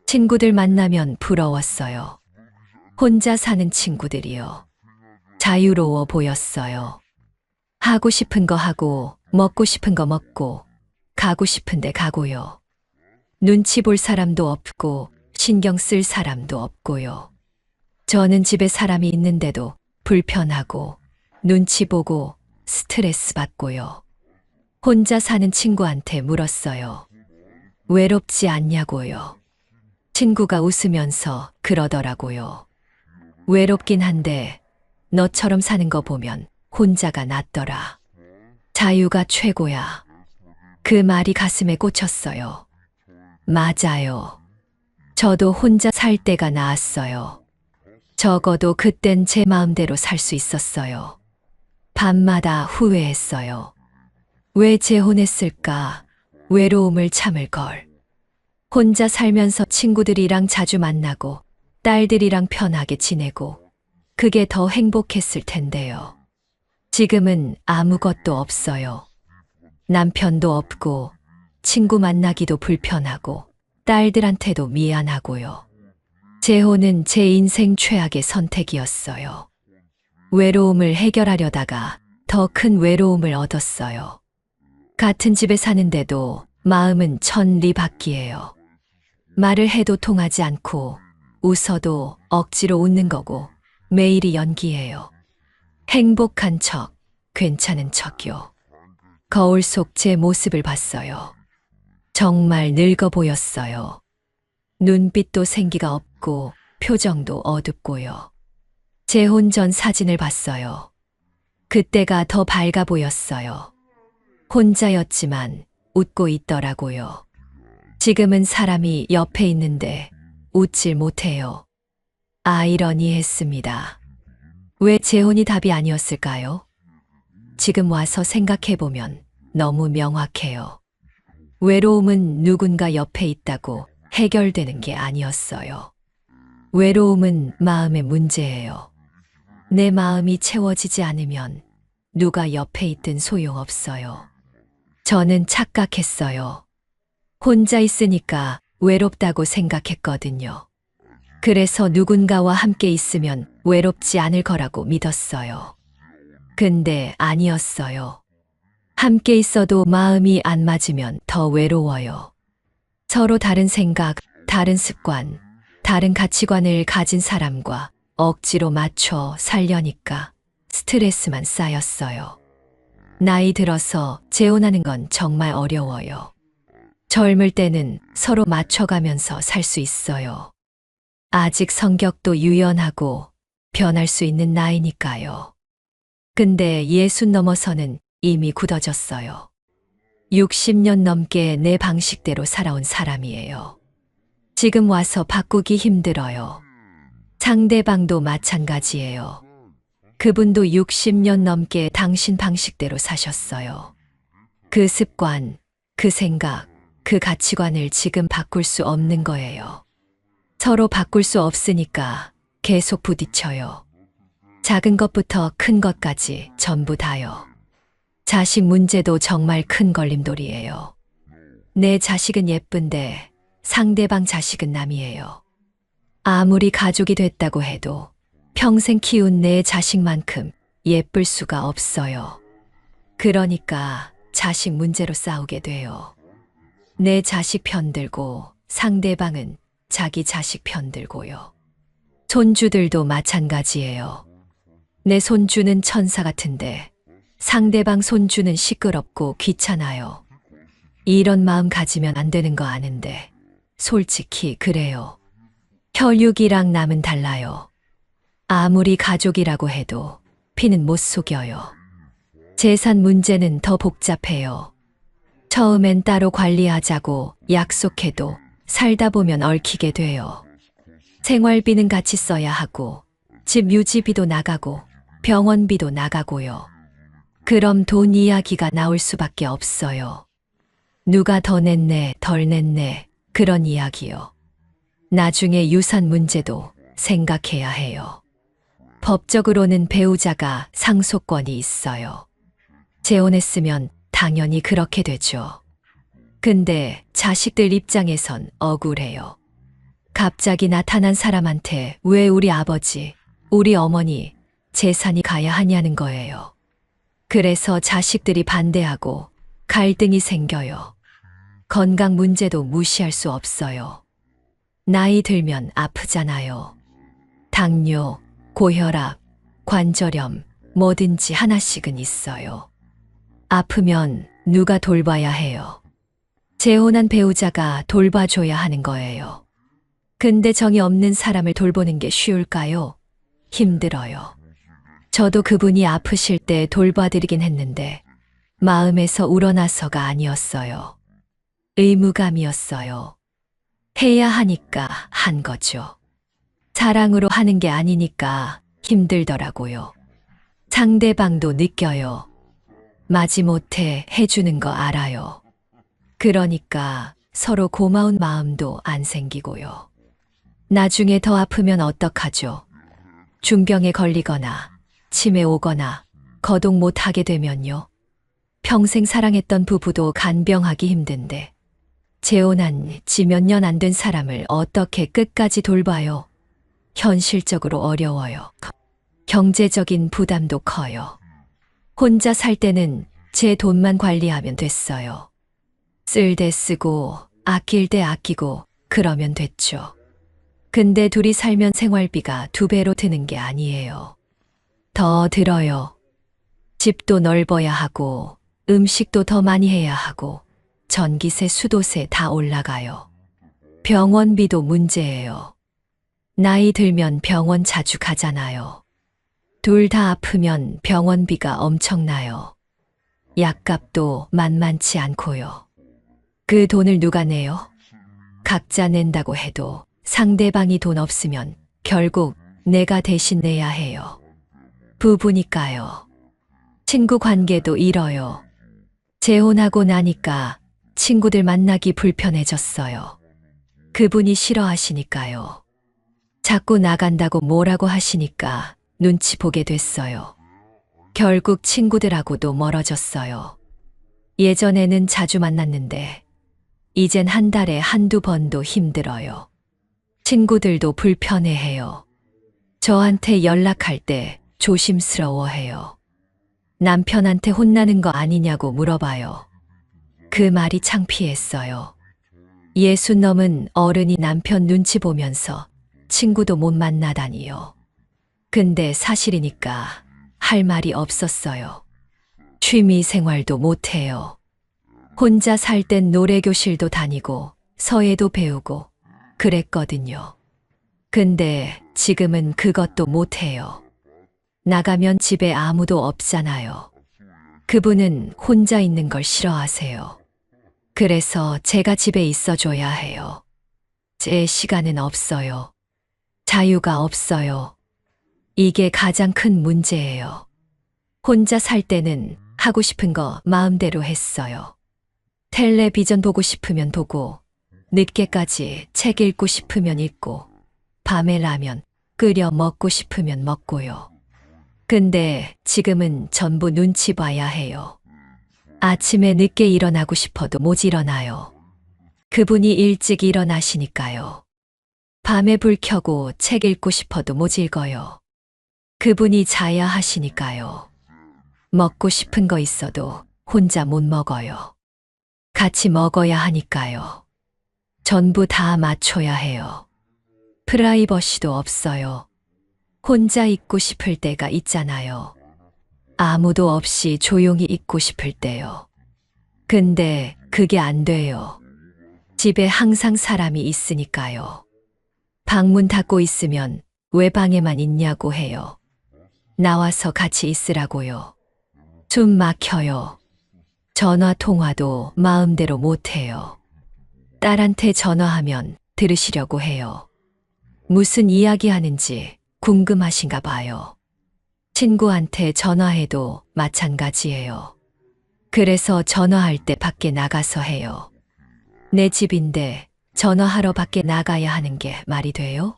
친구들 만나면 부러웠어요. 혼자 사는 친구들이요. 자유로워 보였어요. 하고 싶은 거 하고, 먹고 싶은 거 먹고, 가고 싶은데 가고요. 눈치 볼 사람도 없고, 신경 쓸 사람도 없고요. 저는 집에 사람이 있는데도 불편하고, 눈치 보고, 스트레스 받고요. 혼자 사는 친구한테 물었어요. 외롭지 않냐고요. 친구가 웃으면서 그러더라고요. 외롭긴 한데 너처럼 사는 거 보면 혼자가 낫더라. 자유가 최고야. 그 말이 가슴에 꽂혔어요. 맞아요. 저도 혼자 살 때가 나았어요. 적어도 그땐 제 마음대로 살 수 있었어요. 밤마다 후회했어요. 왜 재혼했을까? 외로움을 참을 걸. 혼자 살면서 친구들이랑 자주 만나고 딸들이랑 편하게 지내고 그게 더 행복했을 텐데요. 지금은 아무것도 없어요. 남편도 없고 친구 만나기도 불편하고 딸들한테도 미안하고요. 재혼은 제 인생 최악의 선택이었어요. 외로움을 해결하려다가 더 큰 외로움을 얻었어요. 같은 집에 사는데도 마음은 천리바퀴예요. 말을 해도 통하지 않고 웃어도 억지로 웃는 거고 매일이 연기예요. 행복한 척, 괜찮은 척요. 거울 속 제 모습을 봤어요. 정말 늙어 보였어요. 눈빛도 생기가 없고 표정도 어둡고요. 재혼 전 사진을 봤어요. 그때가 더 밝아 보였어요. 혼자였지만 웃고 있더라고요. 지금은 사람이 옆에 있는데 웃질 못해요. 아이러니했습니다. 왜 재혼이 답이 아니었을까요? 지금 와서 생각해보면 너무 명확해요. 외로움은 누군가 옆에 있다고 해결되는 게 아니었어요. 외로움은 마음의 문제예요. 내 마음이 채워지지 않으면 누가 옆에 있든 소용없어요. 저는 착각했어요. 혼자 있으니까 외롭다고 생각했거든요. 그래서 누군가와 함께 있으면 외롭지 않을 거라고 믿었어요. 근데 아니었어요. 함께 있어도 마음이 안 맞으면 더 외로워요. 서로 다른 생각, 다른 습관, 다른 가치관을 가진 사람과 억지로 맞춰 살려니까 스트레스만 쌓였어요. 나이 들어서 재혼하는 건 정말 어려워요. 젊을 때는 서로 맞춰가면서 살 수 있어요. 아직 성격도 유연하고 변할 수 있는 나이니까요. 근데 60 넘어서는 이미 굳어졌어요. 60년 넘게 내 방식대로 살아온 사람이에요. 지금 와서 바꾸기 힘들어요. 상대방도 마찬가지예요. 그분도 60년 넘게 당신 방식대로 사셨어요. 그 습관, 그 생각, 그 가치관을 지금 바꿀 수 없는 거예요. 서로 바꿀 수 없으니까 계속 부딪혀요. 작은 것부터 큰 것까지 전부 다요. 자식 문제도 정말 큰 걸림돌이에요. 내 자식은 예쁜데 상대방 자식은 남이에요. 아무리 가족이 됐다고 해도 평생 키운 내 자식만큼 예쁠 수가 없어요. 그러니까 자식 문제로 싸우게 돼요. 내 자식 편들고 상대방은 자기 자식 편들고요. 손주들도 마찬가지예요. 내 손주는 천사 같은데 상대방 손주는 시끄럽고 귀찮아요. 이런 마음 가지면 안 되는 거 아는데 솔직히 그래요. 혈육이랑 남은 달라요. 아무리 가족이라고 해도 피는 못 속여요. 재산 문제는 더 복잡해요. 처음엔 따로 관리하자고 약속해도 살다 보면 얽히게 돼요. 생활비는 같이 써야 하고 집 유지비도 나가고 병원비도 나가고요. 그럼 돈 이야기가 나올 수밖에 없어요. 누가 더 냈네, 덜 냈네, 그런 이야기요. 나중에 유산 문제도 생각해야 해요. 법적으로는 배우자가 상속권이 있어요. 재혼했으면 당연히 그렇게 되죠. 근데 자식들 입장에선 억울해요. 갑자기 나타난 사람한테 왜 우리 아버지, 우리 어머니 재산이 가야 하냐는 거예요. 그래서 자식들이 반대하고 갈등이 생겨요. 건강 문제도 무시할 수 없어요. 나이 들면 아프잖아요. 당뇨, 고혈압, 관절염, 뭐든지 하나씩은 있어요. 아프면 누가 돌봐야 해요. 재혼한 배우자가 돌봐줘야 하는 거예요. 근데 정이 없는 사람을 돌보는 게 쉬울까요? 힘들어요. 저도 그분이 아프실 때 돌봐드리긴 했는데 마음에서 우러나서가 아니었어요. 의무감이었어요. 해야 하니까 한 거죠. 사랑으로 하는 게 아니니까 힘들더라고요. 상대방도 느껴요. 마지못해 해주는 거 알아요. 그러니까 서로 고마운 마음도 안 생기고요. 나중에 더 아프면 어떡하죠? 중병에 걸리거나 치매 오거나 거동 못하게 되면요. 평생 사랑했던 부부도 간병하기 힘든데 재혼한 지 몇 년 안 된 사람을 어떻게 끝까지 돌봐요? 현실적으로 어려워요. 경제적인 부담도 커요. 혼자 살 때는 제 돈만 관리하면 됐어요. 쓸 때 쓰고 아낄 때 아끼고 그러면 됐죠. 근데 둘이 살면 생활비가 2배로 드는 게 아니에요. 더 들어요. 집도 넓어야 하고 음식도 더 많이 해야 하고 전기세, 수도세 다 올라가요. 병원비도 문제예요. 나이 들면 병원 자주 가잖아요. 둘 다 아프면 병원비가 엄청나요. 약값도 만만치 않고요. 그 돈을 누가 내요? 각자 낸다고 해도 상대방이 돈 없으면 결국 내가 대신 내야 해요. 부부니까요. 친구 관계도 잃어요. 재혼하고 나니까 친구들 만나기 불편해졌어요. 그분이 싫어하시니까요. 자꾸 나간다고 뭐라고 하시니까 눈치 보게 됐어요. 결국 친구들하고도 멀어졌어요. 예전에는 자주 만났는데 이젠 한 달에 한두 번도 힘들어요. 친구들도 불편해해요. 저한테 연락할 때 조심스러워해요. 남편한테 혼나는 거 아니냐고 물어봐요. 그 말이 창피했어요. 60 넘은 어른이 남편 눈치 보면서 친구도 못 만나다니요. 근데 사실이니까 할 말이 없었어요. 취미 생활도 못해요. 혼자 살 땐 노래교실도 다니고 서예도 배우고 그랬거든요. 근데 지금은 그것도 못해요. 나가면 집에 아무도 없잖아요. 그분은 혼자 있는 걸 싫어하세요. 그래서 제가 집에 있어줘야 해요. 제 시간은 없어요. 자유가 없어요. 이게 가장 큰 문제예요. 혼자 살 때는 하고 싶은 거 마음대로 했어요. 텔레비전 보고 싶으면 보고, 늦게까지 책 읽고 싶으면 읽고, 밤에 라면 끓여 먹고 싶으면 먹고요. 근데 지금은 전부 눈치 봐야 해요. 아침에 늦게 일어나고 싶어도 못 일어나요. 그분이 일찍 일어나시니까요. 밤에 불 켜고 책 읽고 싶어도 못 읽어요. 그분이 자야 하시니까요. 먹고 싶은 거 있어도 혼자 못 먹어요. 같이 먹어야 하니까요. 전부 다 맞춰야 해요. 프라이버시도 없어요. 혼자 있고 싶을 때가 있잖아요. 아무도 없이 조용히 있고 싶을 때요. 근데 그게 안 돼요. 집에 항상 사람이 있으니까요. 방문 닫고 있으면 왜 방에만 있냐고 해요. 나와서 같이 있으라고요. 숨 막혀요. 전화 통화도 마음대로 못해요. 딸한테 전화하면 들으시려고 해요. 무슨 이야기 하는지 궁금하신가 봐요. 친구한테 전화해도 마찬가지예요. 그래서 전화할 때 밖에 나가서 해요. 내 집인데 전화하러 밖에 나가야 하는 게 말이 돼요?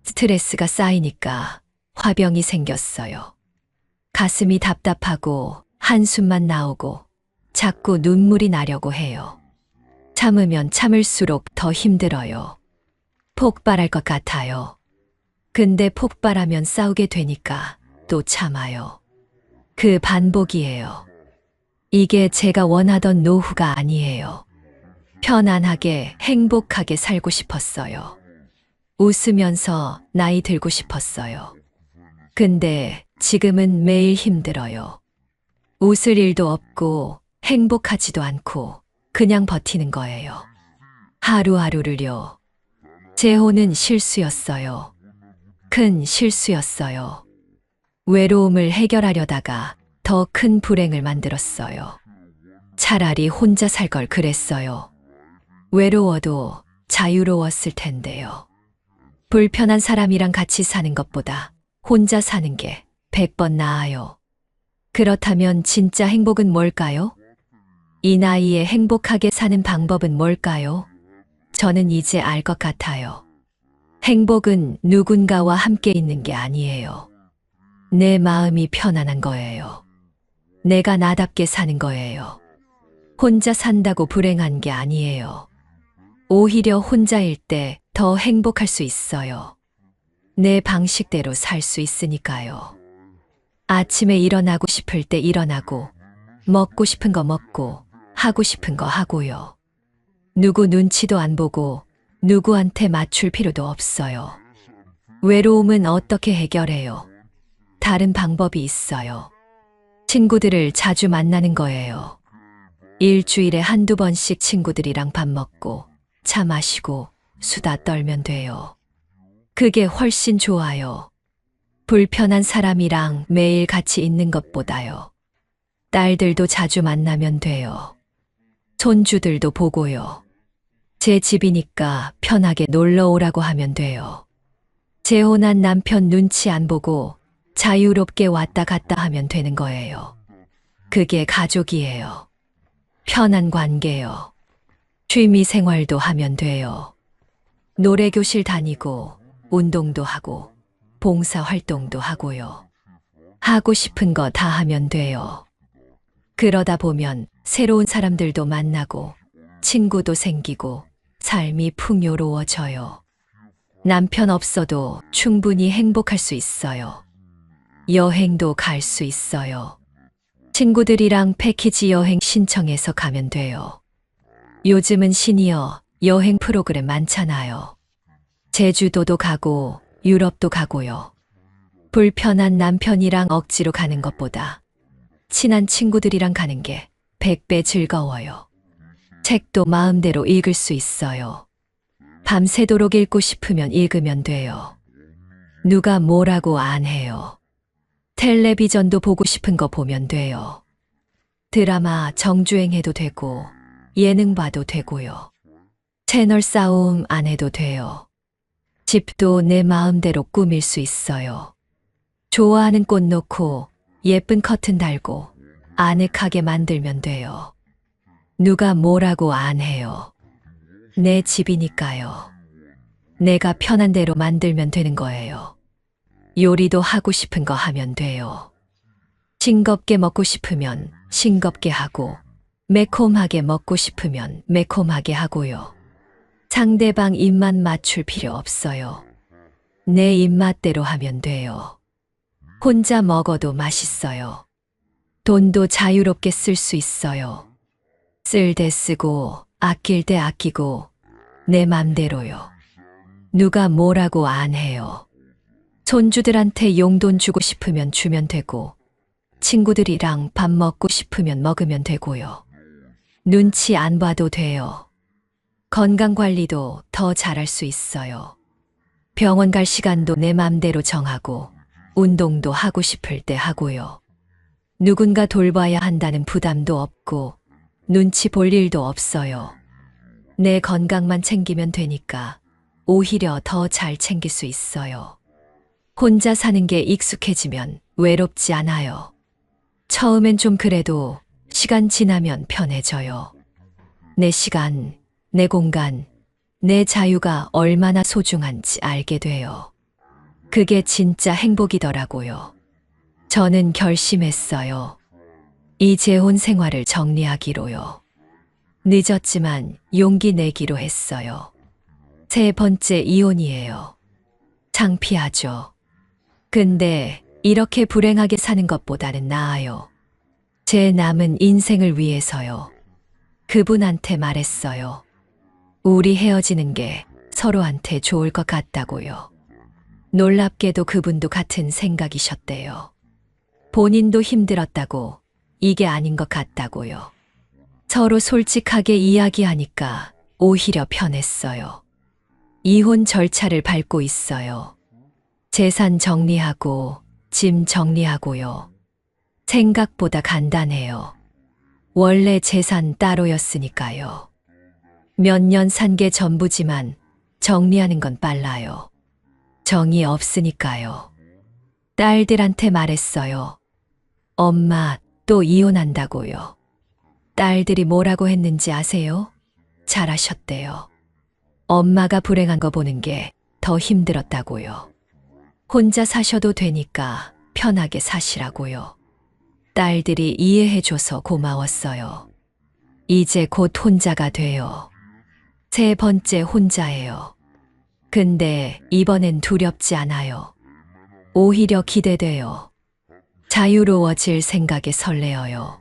스트레스가 쌓이니까 화병이 생겼어요. 가슴이 답답하고 한숨만 나오고 자꾸 눈물이 나려고 해요. 참으면 참을수록 더 힘들어요. 폭발할 것 같아요. 근데 폭발하면 싸우게 되니까 또 참아요. 그 반복이에요. 이게 제가 원하던 노후가 아니에요. 편안하게 행복하게 살고 싶었어요. 웃으면서 나이 들고 싶었어요. 근데 지금은 매일 힘들어요. 웃을 일도 없고 행복하지도 않고 그냥 버티는 거예요. 하루하루를요. 재혼은 실수였어요. 큰 실수였어요. 외로움을 해결하려다가 더 큰 불행을 만들었어요. 차라리 혼자 살 걸 그랬어요. 외로워도 자유로웠을 텐데요. 불편한 사람이랑 같이 사는 것보다 혼자 사는 게 100번 나아요. 그렇다면 진짜 행복은 뭘까요? 이 나이에 행복하게 사는 방법은 뭘까요? 저는 이제 알 것 같아요. 행복은 누군가와 함께 있는 게 아니에요. 내 마음이 편안한 거예요. 내가 나답게 사는 거예요. 혼자 산다고 불행한 게 아니에요. 오히려 혼자일 때 더 행복할 수 있어요. 내 방식대로 살 수 있으니까요. 아침에 일어나고 싶을 때 일어나고, 먹고 싶은 거 먹고, 하고 싶은 거 하고요. 누구 눈치도 안 보고 누구한테 맞출 필요도 없어요. 외로움은 어떻게 해결해요? 다른 방법이 있어요. 친구들을 자주 만나는 거예요. 일주일에 한두 번씩 친구들이랑 밥 먹고 차 마시고 수다 떨면 돼요. 그게 훨씬 좋아요. 불편한 사람이랑 매일 같이 있는 것보다요. 딸들도 자주 만나면 돼요. 손주들도 보고요. 제 집이니까 편하게 놀러 오라고 하면 돼요. 재혼한 남편 눈치 안 보고 자유롭게 왔다 갔다 하면 되는 거예요. 그게 가족이에요. 편한 관계요. 취미 생활도 하면 돼요. 노래교실 다니고, 운동도 하고, 봉사 활동도 하고요. 하고 싶은 거 다 하면 돼요. 그러다 보면 새로운 사람들도 만나고, 친구도 생기고, 삶이 풍요로워져요. 남편 없어도 충분히 행복할 수 있어요. 여행도 갈 수 있어요. 친구들이랑 패키지 여행 신청해서 가면 돼요. 요즘은 시니어 여행 프로그램 많잖아요. 제주도도 가고 유럽도 가고요. 불편한 남편이랑 억지로 가는 것보다 친한 친구들이랑 가는 게 100배 즐거워요. 책도 마음대로 읽을 수 있어요. 밤새도록 읽고 싶으면 읽으면 돼요. 누가 뭐라고 안 해요. 텔레비전도 보고 싶은 거 보면 돼요. 드라마 정주행해도 되고 예능 봐도 되고요. 채널 싸움 안 해도 돼요. 집도 내 마음대로 꾸밀 수 있어요. 좋아하는 꽃 놓고 예쁜 커튼 달고 아늑하게 만들면 돼요. 누가 뭐라고 안 해요. 내 집이니까요. 내가 편한 대로 만들면 되는 거예요. 요리도 하고 싶은 거 하면 돼요. 싱겁게 먹고 싶으면 싱겁게 하고, 매콤하게 먹고 싶으면 매콤하게 하고요. 상대방 입맛 맞출 필요 없어요. 내 입맛대로 하면 돼요. 혼자 먹어도 맛있어요. 돈도 자유롭게 쓸 수 있어요. 쓸 때 쓰고, 아낄 때 아끼고, 내 맘대로요. 누가 뭐라고 안 해요. 손주들한테 용돈 주고 싶으면 주면 되고, 친구들이랑 밥 먹고 싶으면 먹으면 되고요. 눈치 안 봐도 돼요. 건강 관리도 더 잘할 수 있어요. 병원 갈 시간도 내 맘대로 정하고, 운동도 하고 싶을 때 하고요. 누군가 돌봐야 한다는 부담도 없고, 눈치 볼 일도 없어요. 내 건강만 챙기면 되니까 오히려 더 잘 챙길 수 있어요. 혼자 사는 게 익숙해지면 외롭지 않아요. 처음엔 좀 그래도 시간 지나면 편해져요. 내 시간, 내 공간, 내 자유가 얼마나 소중한지 알게 돼요. 그게 진짜 행복이더라고요. 저는 결심했어요. 이 재혼 생활을 정리하기로요. 늦었지만 용기 내기로 했어요. 세 번째 이혼이에요. 창피하죠. 근데 이렇게 불행하게 사는 것보다는 나아요. 제 남은 인생을 위해서요. 그분한테 말했어요. 우리 헤어지는 게 서로한테 좋을 것 같다고요. 놀랍게도 그분도 같은 생각이셨대요. 본인도 힘들었다고, 이게 아닌 것 같다고요. 서로 솔직하게 이야기하니까 오히려 편했어요. 이혼 절차를 밟고 있어요. 재산 정리하고, 짐 정리하고요. 생각보다 간단해요. 원래 재산 따로였으니까요. 몇 년 산 게 전부지만 정리하는 건 빨라요. 정이 없으니까요. 딸들한테 말했어요. 엄마, 또 이혼한다고요. 딸들이 뭐라고 했는지 아세요? 잘하셨대요. 엄마가 불행한 거 보는 게 더 힘들었다고요. 혼자 사셔도 되니까 편하게 사시라고요. 딸들이 이해해줘서 고마웠어요. 이제 곧 혼자가 돼요. 세 번째 혼자예요. 근데 이번엔 두렵지 않아요. 오히려 기대돼요. 자유로워질 생각에 설레어요.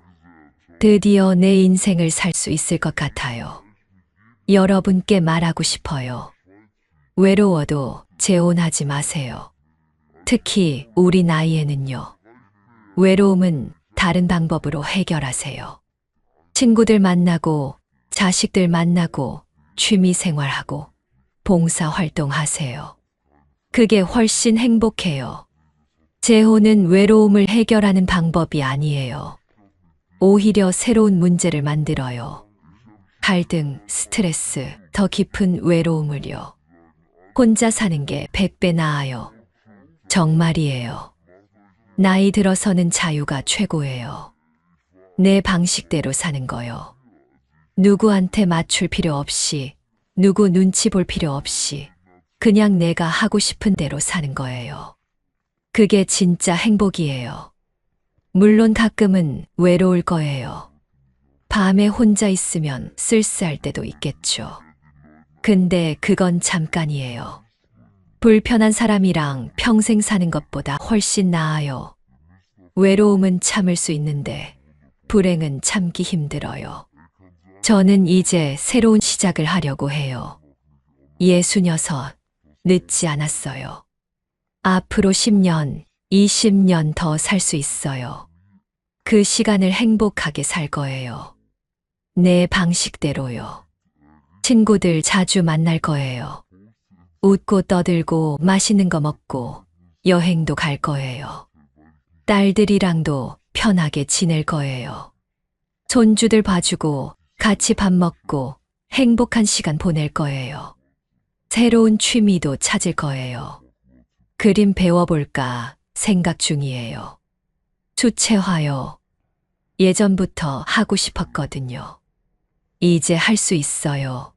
드디어 내 인생을 살 수 있을 것 같아요. 여러분께 말하고 싶어요. 외로워도 재혼하지 마세요. 특히 우리 나이에는요. 외로움은 다른 방법으로 해결하세요. 친구들 만나고, 자식들 만나고, 취미 생활하고, 봉사 활동하세요. 그게 훨씬 행복해요. 재혼은 외로움을 해결하는 방법이 아니에요. 오히려 새로운 문제를 만들어요. 갈등, 스트레스, 더 깊은 외로움을요. 혼자 사는 게 100배 나아요. 정말이에요. 나이 들어서는 자유가 최고예요. 내 방식대로 사는 거요. 누구한테 맞출 필요 없이, 누구 눈치 볼 필요 없이, 그냥 내가 하고 싶은 대로 사는 거예요. 그게 진짜 행복이에요. 물론 가끔은 외로울 거예요. 밤에 혼자 있으면 쓸쓸할 때도 있겠죠. 근데 그건 잠깐이에요. 불편한 사람이랑 평생 사는 것보다 훨씬 나아요. 외로움은 참을 수 있는데 불행은 참기 힘들어요. 저는 이제 새로운 시작을 하려고 해요. 66, 늦지 않았어요. 앞으로 10년, 20년 더 살 수 있어요. 그 시간을 행복하게 살 거예요. 내 방식대로요. 친구들 자주 만날 거예요. 웃고 떠들고 맛있는 거 먹고 여행도 갈 거예요. 딸들이랑도 편하게 지낼 거예요. 손주들 봐주고 같이 밥 먹고 행복한 시간 보낼 거예요. 새로운 취미도 찾을 거예요. 그림 배워볼까 생각 중이에요. 수채화요. 예전부터 하고 싶었거든요. 이제 할 수 있어요.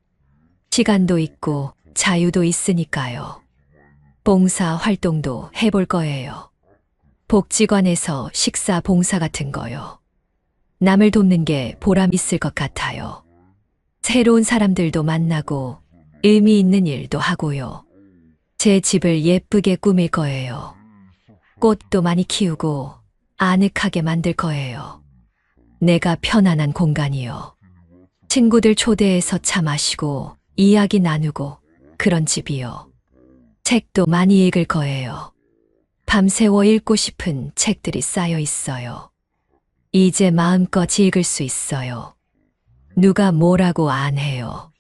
시간도 있고 자유도 있으니까요. 봉사 활동도 해볼 거예요. 복지관에서 식사 봉사 같은 거요. 남을 돕는 게 보람 있을 것 같아요. 새로운 사람들도 만나고 의미 있는 일도 하고요. 제 집을 예쁘게 꾸밀 거예요. 꽃도 많이 키우고 아늑하게 만들 거예요. 내가 편안한 공간이요. 친구들 초대해서 차 마시고 이야기 나누고 그런 집이요. 책도 많이 읽을 거예요. 밤새워 읽고 싶은 책들이 쌓여 있어요. 이제 마음껏 읽을 수 있어요. 누가 뭐라고 안 해요.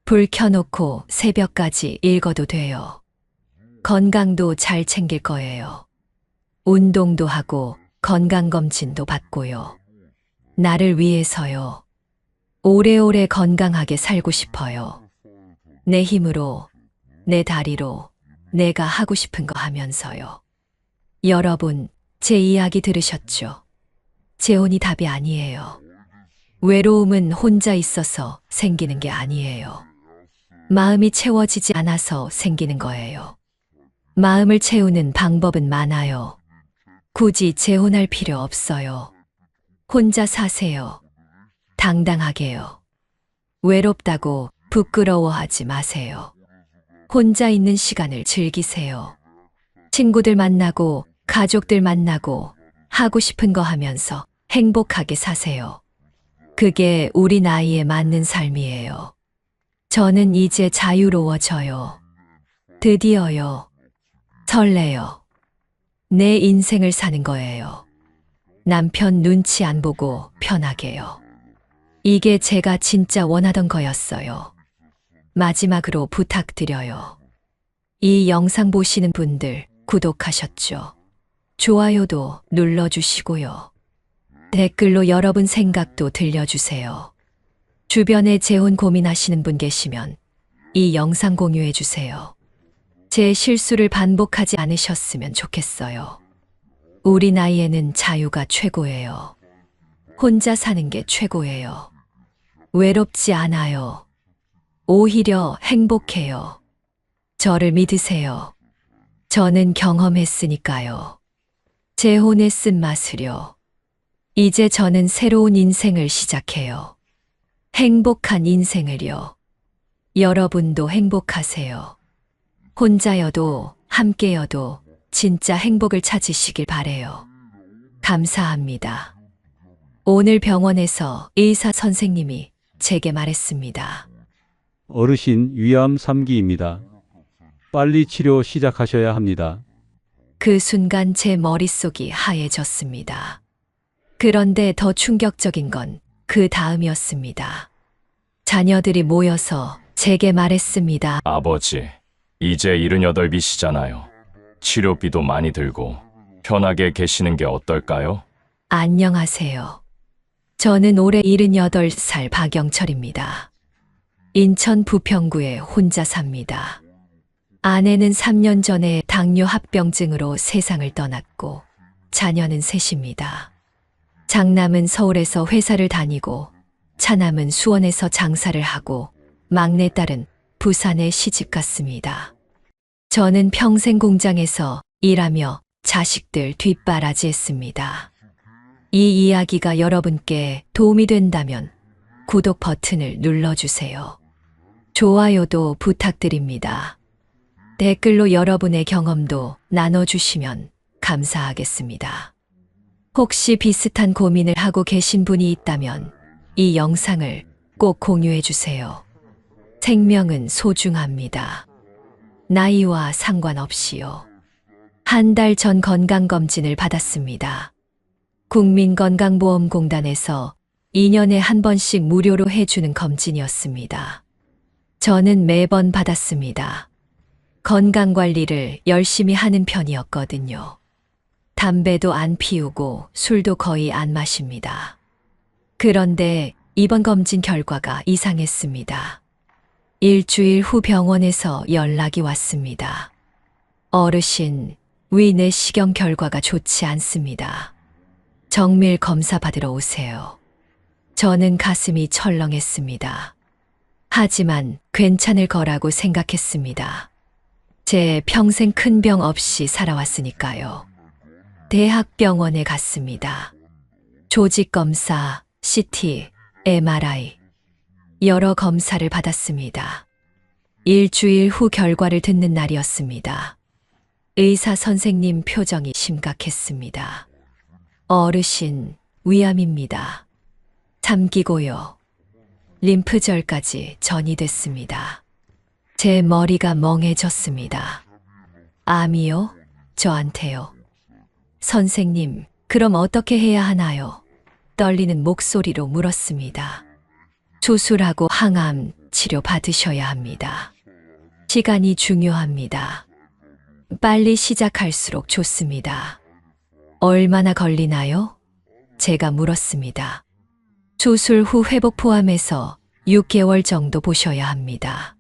불 켜놓고 새벽까지 읽어도 돼요. 건강도 잘 챙길 거예요. 운동도 하고 건강검진도 받고요. 나를 위해서요. 오래오래 건강하게 살고 싶어요. 내 힘으로, 내 다리로 내가 하고 싶은 거 하면서요. 여러분, 제 이야기 들으셨죠? 재혼이 답이 아니에요. 외로움은 혼자 있어서 생기는 게 아니에요. 마음이 채워지지 않아서 생기는 거예요. 마음을 채우는 방법은 많아요. 굳이 재혼할 필요 없어요. 혼자 사세요. 당당하게요. 외롭다고 부끄러워하지 마세요. 혼자 있는 시간을 즐기세요. 친구들 만나고 가족들 만나고 하고 싶은 거 하면서 행복하게 사세요. 그게 우리 나이에 맞는 삶이에요. 저는 이제 자유로워져요. 드디어요. 설레요. 내 인생을 사는 거예요. 남편 눈치 안 보고 편하게요. 이게 제가 진짜 원하던 거였어요. 마지막으로 부탁드려요. 이 영상 보시는 분들 구독하셨죠? 좋아요도 눌러주시고요. 댓글로 여러분 생각도 들려주세요. 주변에 재혼 고민하시는 분 계시면 이 영상 공유해주세요. 제 실수를 반복하지 않으셨으면 좋겠어요. 우리 나이에는 자유가 최고예요. 혼자 사는 게 최고예요. 외롭지 않아요. 오히려 행복해요. 저를 믿으세요. 저는 경험했으니까요. 재혼의 쓴맛을요. 이제 저는 새로운 인생을 시작해요. 행복한 인생을요. 여러분도 행복하세요. 혼자여도 함께여도 진짜 행복을 찾으시길 바래요. 감사합니다. 오늘 병원에서 의사 선생님이 제게 말했습니다. 어르신 위암 3기입니다. 빨리 치료 시작하셔야 합니다. 그 순간 제 머릿속이 하얘졌습니다. 그런데 더 충격적인 건 그 다음이었습니다. 자녀들이 모여서 제게 말했습니다. 아버지, 이제 78이시잖아요. 치료비도 많이 들고 편하게 계시는 게 어떨까요? 안녕하세요. 저는 올해 78살 박영철입니다. 인천 부평구에 혼자 삽니다. 아내는 3년 전에 당뇨 합병증으로 세상을 떠났고 자녀는 셋입니다. 장남은 서울에서 회사를 다니고 차남은 수원에서 장사를 하고 막내딸은 부산에 시집 갔습니다. 저는 평생 공장에서 일하며 자식들 뒷바라지했습니다. 이 이야기가 여러분께 도움이 된다면 구독 버튼을 눌러주세요. 좋아요도 부탁드립니다. 댓글로 여러분의 경험도 나눠주시면 감사하겠습니다. 혹시 비슷한 고민을 하고 계신 분이 있다면 이 영상을 꼭 공유해 주세요. 생명은 소중합니다. 나이와 상관없이요. 한 달 전 건강검진을 받았습니다. 국민건강보험공단에서 2년에 한 번씩 무료로 해주는 검진이었습니다. 저는 매번 받았습니다. 건강관리를 열심히 하는 편이었거든요. 담배도 안 피우고 술도 거의 안 마십니다. 그런데 이번 검진 결과가 이상했습니다. 일주일 후 병원에서 연락이 왔습니다. 어르신, 위 내시경 결과가 좋지 않습니다. 정밀 검사 받으러 오세요. 저는 가슴이 철렁했습니다. 하지만 괜찮을 거라고 생각했습니다. 제 평생 큰 병 없이 살아왔으니까요. 대학병원에 갔습니다. 조직검사, CT, MRI, 여러 검사를 받았습니다. 일주일 후 결과를 듣는 날이었습니다. 의사 선생님 표정이 심각했습니다. 어르신, 위암입니다. 3기고요. 림프절까지 전이됐습니다. 제 머리가 멍해졌습니다. 암이요? 저한테요. 선생님, 그럼 어떻게 해야 하나요? 떨리는 목소리로 물었습니다. 수술하고 항암 치료 받으셔야 합니다. 시간이 중요합니다. 빨리 시작할수록 좋습니다. 얼마나 걸리나요? 제가 물었습니다. 수술 후 회복 포함해서 6개월 정도 보셔야 합니다.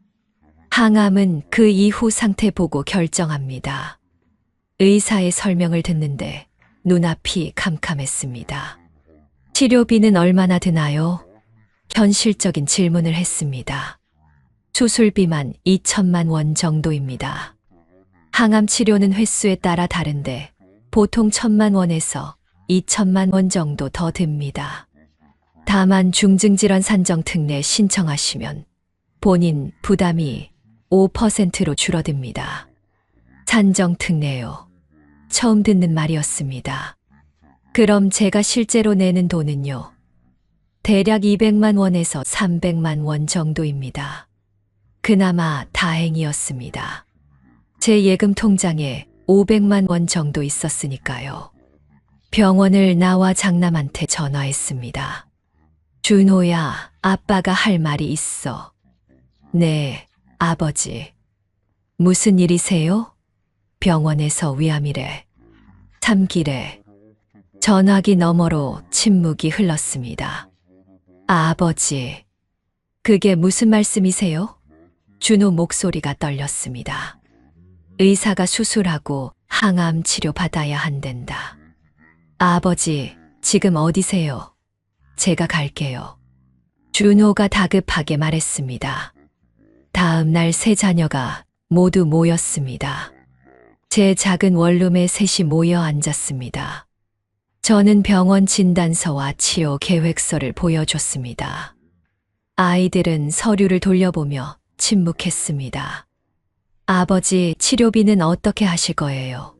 항암은 그 이후 상태 보고 결정합니다. 의사의 설명을 듣는데 눈앞이 캄캄했습니다. 치료비는 얼마나 드나요? 현실적인 질문을 했습니다. 수술비만 2천만 원 정도입니다. 항암 치료는 횟수에 따라 다른데 보통 1천만 원에서 2천만 원 정도 더 듭니다. 다만 중증질환 산정 특례 신청하시면 본인 부담이 5%로 줄어듭니다. 산정 특례요. 처음 듣는 말이었습니다. 그럼 제가 실제로 내는 돈은요? 대략 200만 원에서 300만 원 정도입니다. 그나마 다행이었습니다. 제 예금 통장에 500만 원 정도 있었으니까요. 병원을 나와 장남한테 전화했습니다. 준호야, 아빠가 할 말이 있어. 네, 아버지. 무슨 일이세요? 병원에서 위암이래. 3기래. 전화기 너머로 침묵이 흘렀습니다. 아버지, 그게 무슨 말씀이세요? 준호 목소리가 떨렸습니다. 의사가 수술하고 항암 치료 받아야 한댄다. 아버지, 지금 어디세요? 제가 갈게요. 준호가 다급하게 말했습니다. 다음 날 세 자녀가 모두 모였습니다. 제 작은 원룸에 셋이 모여 앉았습니다. 저는 병원 진단서와 치료 계획서를 보여줬습니다. 아이들은 서류를 돌려보며 침묵했습니다. 아버지, 치료비는 어떻게 하실 거예요?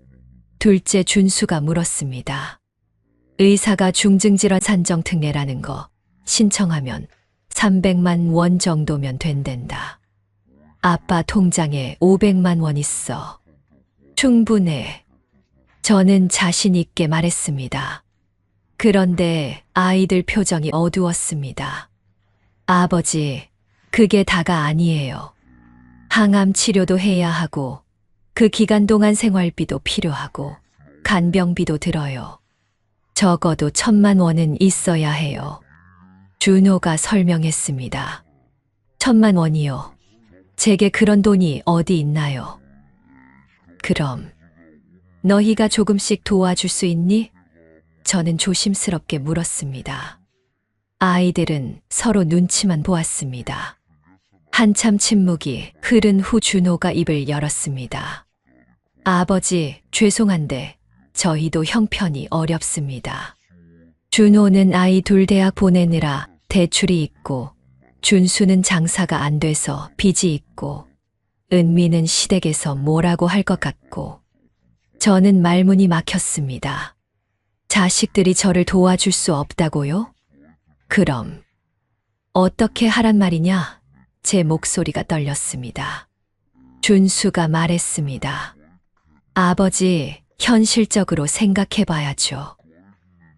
둘째 준수가 물었습니다. 의사가 중증질환 산정 특례라는 거 신청하면 300만 원 정도면 된댄다. 아빠 통장에 500만 원 있어. 충분해. 저는 자신 있게 말했습니다. 그런데 아이들 표정이 어두웠습니다. 아버지, 그게 다가 아니에요. 항암 치료도 해야 하고 그 기간 동안 생활비도 필요하고 간병비도 들어요. 적어도 1,000만 원은 있어야 해요. 준호가 설명했습니다. 1,000만 원이요. 제게 그런 돈이 어디 있나요? 그럼 너희가 조금씩 도와줄 수 있니? 저는 조심스럽게 물었습니다. 아이들은 서로 눈치만 보았습니다. 한참 침묵이 흐른 후 준호가 입을 열었습니다. 아버지, 죄송한데 저희도 형편이 어렵습니다. 준호는 아이 둘 대학 보내느라 대출이 있고, 준수는 장사가 안 돼서 빚이 있고, 은미는 시댁에서 뭐라고 할 것 같고, 저는 말문이 막혔습니다. 자식들이 저를 도와줄 수 없다고요? 그럼 어떻게 하란 말이냐? 제 목소리가 떨렸습니다. 준수가 말했습니다. 아버지, 현실적으로 생각해봐야죠.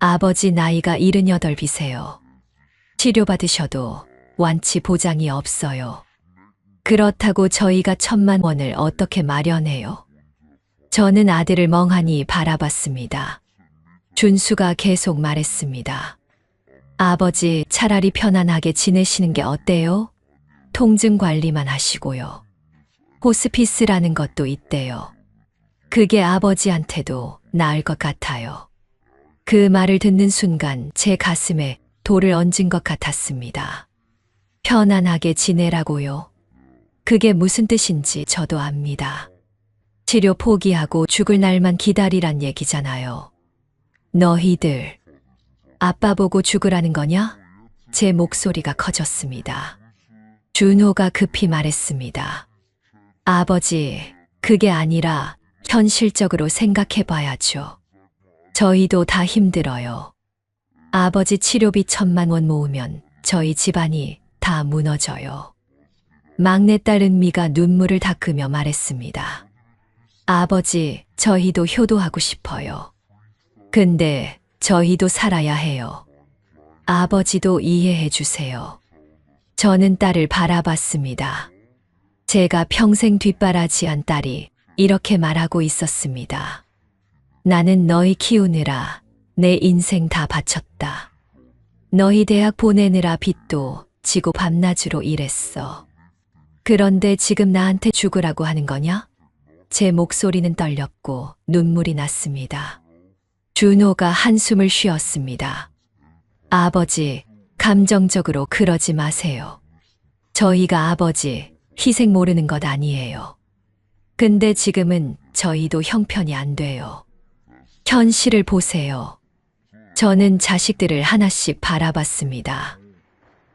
아버지 나이가 78이세요. 치료받으셔도 완치 보장이 없어요. 그렇다고 저희가 1,000만 원을 어떻게 마련해요? 저는 아들을 멍하니 바라봤습니다. 준수가 계속 말했습니다. 아버지, 차라리 편안하게 지내시는 게 어때요? 통증 관리만 하시고요. 호스피스라는 것도 있대요. 그게 아버지한테도 나을 것 같아요. 그 말을 듣는 순간 제 가슴에 돌을 얹은 것 같았습니다. 편안하게 지내라고요. 그게 무슨 뜻인지 저도 압니다. 치료 포기하고 죽을 날만 기다리란 얘기잖아요. 너희들, 아빠 보고 죽으라는 거냐? 제 목소리가 커졌습니다. 준호가 급히 말했습니다. 아버지, 그게 아니라 현실적으로 생각해봐야죠. 저희도 다 힘들어요. 아버지 치료비 1,000만 원 모으면 저희 집안이 다 무너져요. 막내딸 은미가 눈물을 닦으며 말했습니다. 아버지, 저희도 효도하고 싶어요. 근데 저희도 살아야 해요. 아버지도 이해해 주세요. 저는 딸을 바라봤습니다. 제가 평생 뒷바라지한 딸이 이렇게 말하고 있었습니다. 나는 너희 키우느라 내 인생 다 바쳤다. 너희 대학 보내느라 빚도 지고 밤낮으로 일했어. 그런데 지금 나한테 죽으라고 하는 거냐? 제 목소리는 떨렸고 눈물이 났습니다. 준호가 한숨을 쉬었습니다. 아버지, 감정적으로 그러지 마세요. 저희가 아버지 희생 모르는 것 아니에요. 근데 지금은 저희도 형편이 안 돼요. 현실을 보세요. 저는 자식들을 하나씩 바라봤습니다.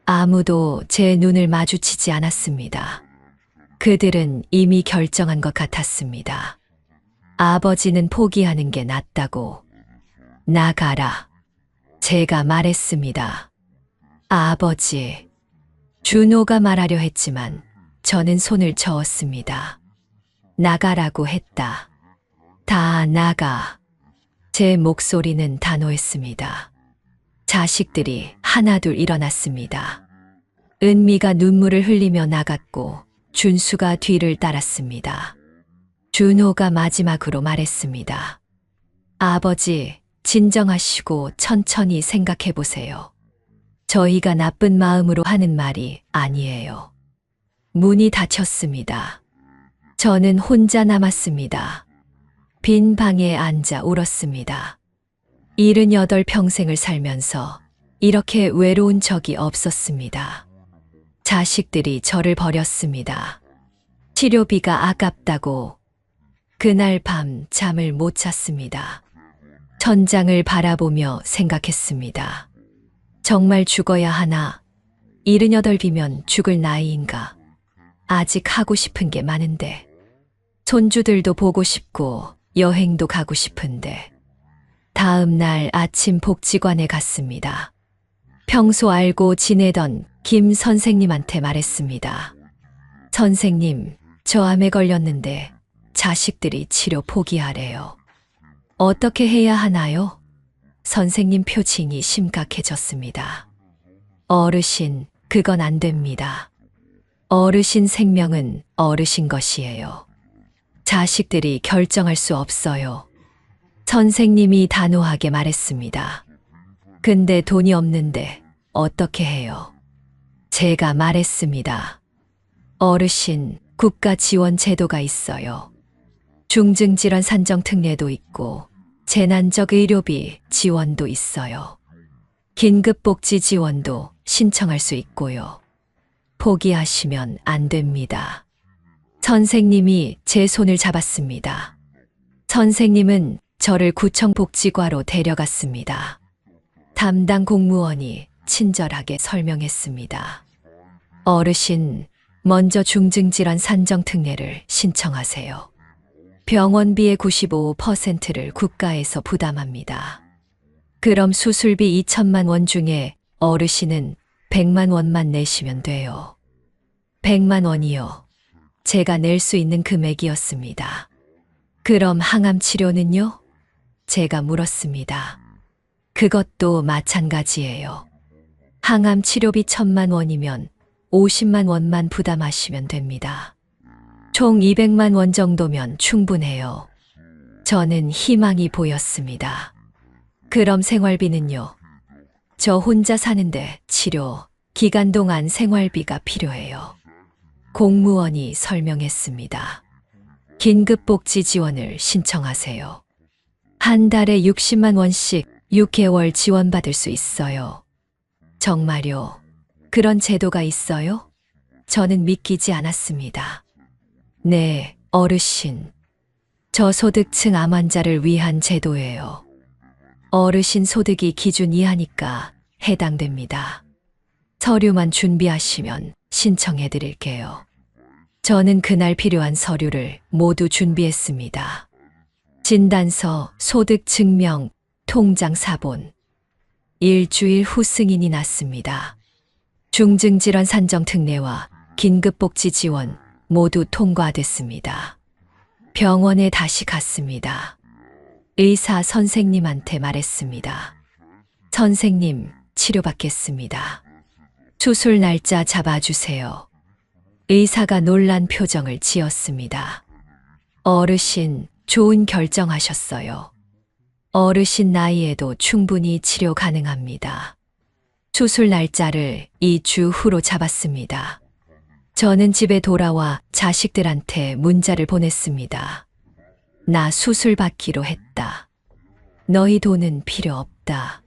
아무도 제 눈을 마주치지 않았습니다. 그들은 이미 결정한 것 같았습니다. 아버지는 포기하는 게 낫다고. 나가라. 제가 말했습니다. 아버지. 준호가 말하려 했지만 저는 손을 저었습니다. 나가라고 했다. 다 나가. 제 목소리는 단호했습니다. 자식들이 하나둘 일어났습니다. 은미가 눈물을 흘리며 나갔고 준수가 뒤를 따랐습니다. 준호가 마지막으로 말했습니다. 아버지, 진정하시고 천천히 생각해 보세요. 저희가 나쁜 마음으로 하는 말이 아니에요. 문이 닫혔습니다. 저는 혼자 남았습니다. 빈 방에 앉아 울었습니다. 78평생을 살면서 이렇게 외로운 적이 없었습니다. 자식들이 저를 버렸습니다. 치료비가 아깝다고. 그날 밤 잠을 못 잤습니다. 천장을 바라보며 생각했습니다. 정말 죽어야 하나? 78이면 죽을 나이인가? 아직 하고 싶은 게 많은데. 손주들도 보고 싶고 여행도 가고 싶은데. 다음 날 아침 복지관에 갔습니다. 평소 알고 지내던 김 선생님한테 말했습니다. 선생님, 저 암에 걸렸는데 자식들이 치료 포기하래요. 어떻게 해야 하나요? 선생님 표情이 심각해졌습니다. 어르신, 그건 안 됩니다. 어르신 생명은 어르신 것이에요. 자식들이 결정할 수 없어요. 선생님이 단호하게 말했습니다. 근데 돈이 없는데 어떻게 해요? 제가 말했습니다. 어르신, 국가 지원 제도가 있어요. 중증질환 산정 특례도 있고 재난적 의료비 지원도 있어요. 긴급복지 지원도 신청할 수 있고요. 포기하시면 안 됩니다. 선생님이 제 손을 잡았습니다. 선생님은 저를 구청복지과로 데려갔습니다. 담당 공무원이 친절하게 설명했습니다. 어르신, 먼저 중증질환 산정 특례를 신청하세요. 병원비의 95%를 국가에서 부담합니다. 그럼 수술비 2천만 원 중에 어르신은 100만 원만 내시면 돼요. 100만 원이요. 제가 낼 수 있는 금액이었습니다. 그럼 항암 치료는요? 제가 물었습니다. 그것도 마찬가지예요. 항암 치료비 1,000만 원이면 50만 원만 부담하시면 됩니다. 총 200만 원 정도면 충분해요. 저는 희망이 보였습니다. 그럼 생활비는요? 저 혼자 사는데 치료 기간 동안 생활비가 필요해요. 공무원이 설명했습니다. 긴급복지 지원을 신청하세요. 한 달에 60만 원씩 6개월 지원받을 수 있어요. 정말요? 그런 제도가 있어요? 저는 믿기지 않았습니다. 네, 어르신. 저소득층 암 환자를 위한 제도예요. 어르신 소득이 기준 이하니까 해당됩니다. 서류만 준비하시면 신청해 드릴게요. 저는 그날 필요한 서류를 모두 준비했습니다. 진단서, 소득 증명, 통장 사본. 일주일 후 승인이 났습니다. 중증질환 산정 특례와 긴급복지 지원 모두 통과됐습니다. 병원에 다시 갔습니다. 의사 선생님한테 말했습니다. 선생님, 치료받겠습니다. 수술 날짜 잡아주세요. 의사가 놀란 표정을 지었습니다. 어르신, 좋은 결정하셨어요. 어르신 나이에도 충분히 치료 가능합니다. 수술 날짜를 2주 후로 잡았습니다. 저는 집에 돌아와 자식들한테 문자를 보냈습니다. 나 수술 받기로 했다. 너희 돈은 필요 없다.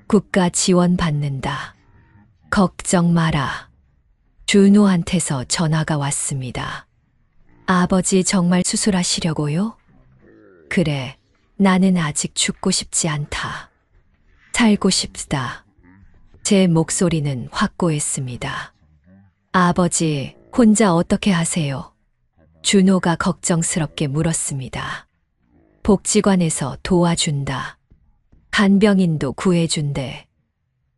국가 지원 받는다. 걱정 마라. 준호한테서 전화가 왔습니다. 아버지 정말 수술하시려고요? 그래, 나는 아직 죽고 싶지 않다. 살고 싶다. 제 목소리는 확고했습니다. 아버지, 혼자 어떻게 하세요? 준호가 걱정스럽게 물었습니다. 복지관에서 도와준다. 간병인도 구해준대.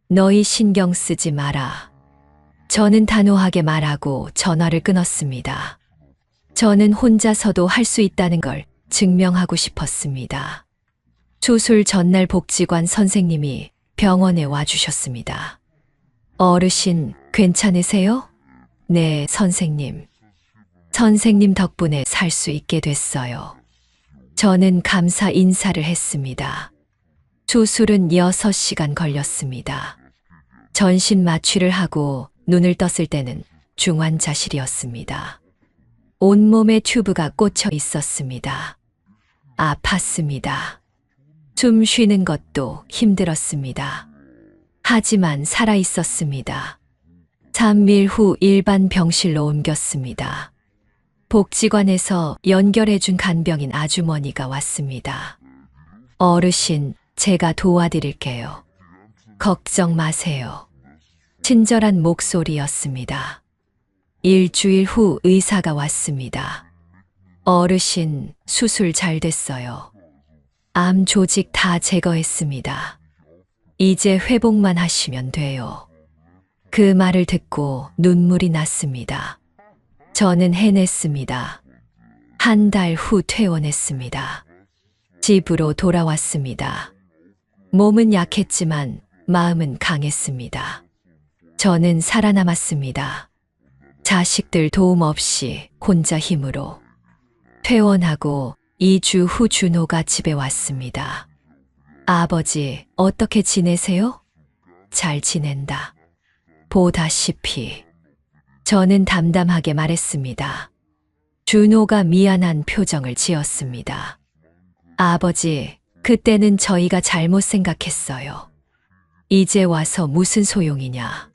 너희 신경 쓰지 마라. 저는 단호하게 말하고 전화를 끊었습니다. 저는 혼자서도 할 수 있다는 걸 증명하고 싶었습니다. 수술 전날 복지관 선생님이 병원에 와주셨습니다. 어르신, 괜찮으세요? 네, 선생님. 선생님 덕분에 살 수 있게 됐어요. 저는 감사 인사를 했습니다. 수술은 6시간 걸렸습니다. 전신 마취를 하고 눈을 떴을 때는 중환자실이었습니다. 온몸에 튜브가 꽂혀 있었습니다. 아팠습니다. 숨 쉬는 것도 힘들었습니다. 하지만 살아 있었습니다. 3일 후 일반 병실로 옮겼습니다. 복지관에서 연결해준 간병인 아주머니가 왔습니다. 어르신, 제가 도와드릴게요. 걱정 마세요. 친절한 목소리였습니다. 일주일 후 의사가 왔습니다. 어르신, 수술 잘 됐어요. 암 조직 다 제거했습니다. 이제 회복만 하시면 돼요. 그 말을 듣고 눈물이 났습니다. 저는 해냈습니다. 한 달 후 퇴원했습니다. 집으로 돌아왔습니다. 몸은 약했지만 마음은 강했습니다. 저는 살아남았습니다. 자식들 도움 없이 혼자 힘으로. 퇴원하고 2주 후 준호가 집에 왔습니다. 아버지, 어떻게 지내세요? 잘 지낸다. 보다시피 저는 담담하게 말했습니다. 준호가 미안한 표정을 지었습니다. 아버지, 그때는 저희가 잘못 생각했어요. 이제 와서 무슨 소용이냐.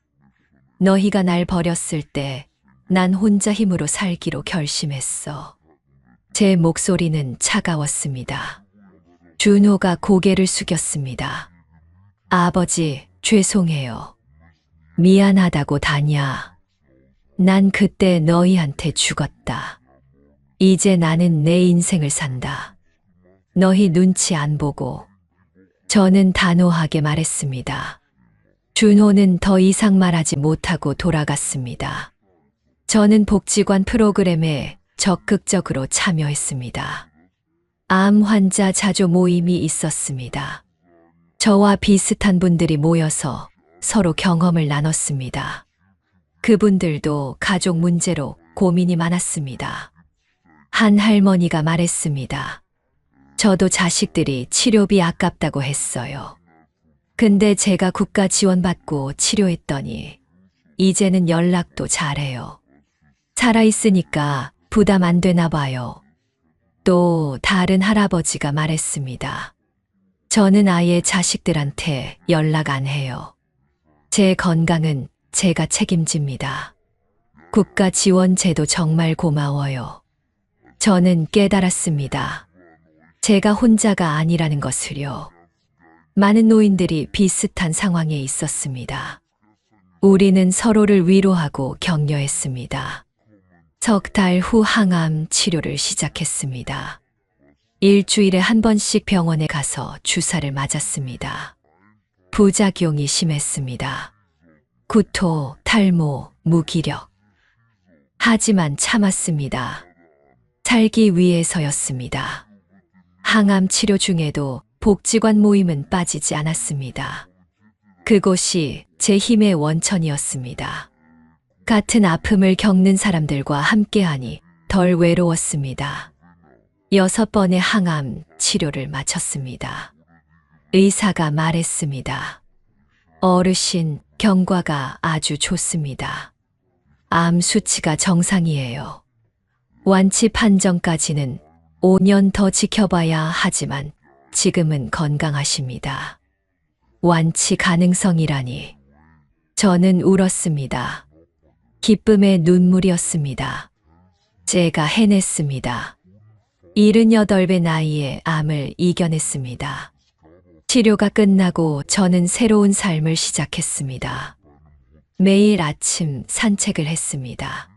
너희가 날 버렸을 때 난 혼자 힘으로 살기로 결심했어. 제 목소리는 차가웠습니다. 준호가 고개를 숙였습니다. 아버지, 죄송해요. 미안하다고 다냐. 난 그때 너희한테 죽었다. 이제 나는 내 인생을 산다. 너희 눈치 안 보고. 저는 단호하게 말했습니다. 준호는 더 이상 말하지 못하고 돌아갔습니다. 저는 복지관 프로그램에 적극적으로 참여했습니다. 암 환자 자조 모임이 있었습니다. 저와 비슷한 분들이 모여서 서로 경험을 나눴습니다. 그분들도 가족 문제로 고민이 많았습니다. 한 할머니가 말했습니다. 저도 자식들이 치료비 아깝다고 했어요. 근데 제가 국가 지원받고 치료했더니 이제는 연락도 잘해요. 살아있으니까 부담 안 되나 봐요. 또 다른 할아버지가 말했습니다. 저는 아예 자식들한테 연락 안 해요. 제 건강은 제가 책임집니다. 국가 지원 제도 정말 고마워요. 저는 깨달았습니다. 제가 혼자가 아니라는 것을요. 많은 노인들이 비슷한 상황에 있었습니다. 우리는 서로를 위로하고 격려했습니다. 석 달 후 항암 치료를 시작했습니다. 일주일에 한 번씩 병원에 가서 주사를 맞았습니다. 부작용이 심했습니다. 구토, 탈모, 무기력. 하지만 참았습니다. 살기 위해서였습니다. 항암 치료 중에도 복지관 모임은 빠지지 않았습니다. 그곳이 제 힘의 원천이었습니다. 같은 아픔을 겪는 사람들과 함께하니 덜 외로웠습니다. 6번의 항암 치료를 마쳤습니다. 의사가 말했습니다. 어르신, 경과가 아주 좋습니다. 암 수치가 정상이에요. 완치 판정까지는 5년 더 지켜봐야 하지만 지금은 건강하십니다. 완치 가능성이라니. 저는 울었습니다. 기쁨의 눈물이었습니다. 제가 해냈습니다. 78배 나이에 암을 이겨냈습니다. 치료가 끝나고 저는 새로운 삶을 시작했습니다. 매일 아침 산책을 했습니다.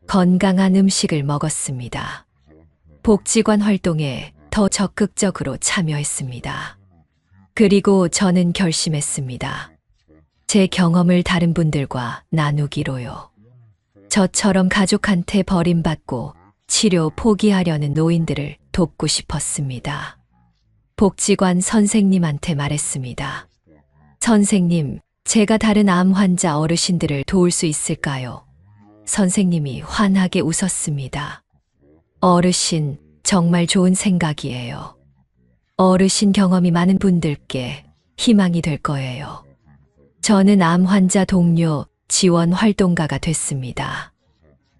건강한 음식을 먹었습니다. 복지관 활동에 더 적극적으로 참여했습니다. 그리고 저는 결심했습니다. 제 경험을 다른 분들과 나누기로요. 저처럼 가족한테 버림받고 치료 포기하려는 노인들을 돕고 싶었습니다. 복지관 선생님한테 말했습니다. 선생님, 제가 다른 암 환자 어르신들을 도울 수 있을까요? 선생님이 환하게 웃었습니다. 어르신, 정말 좋은 생각이에요. 어르신 경험이 많은 분들께 희망이 될 거예요. 저는 암 환자 동료 지원 활동가가 됐습니다.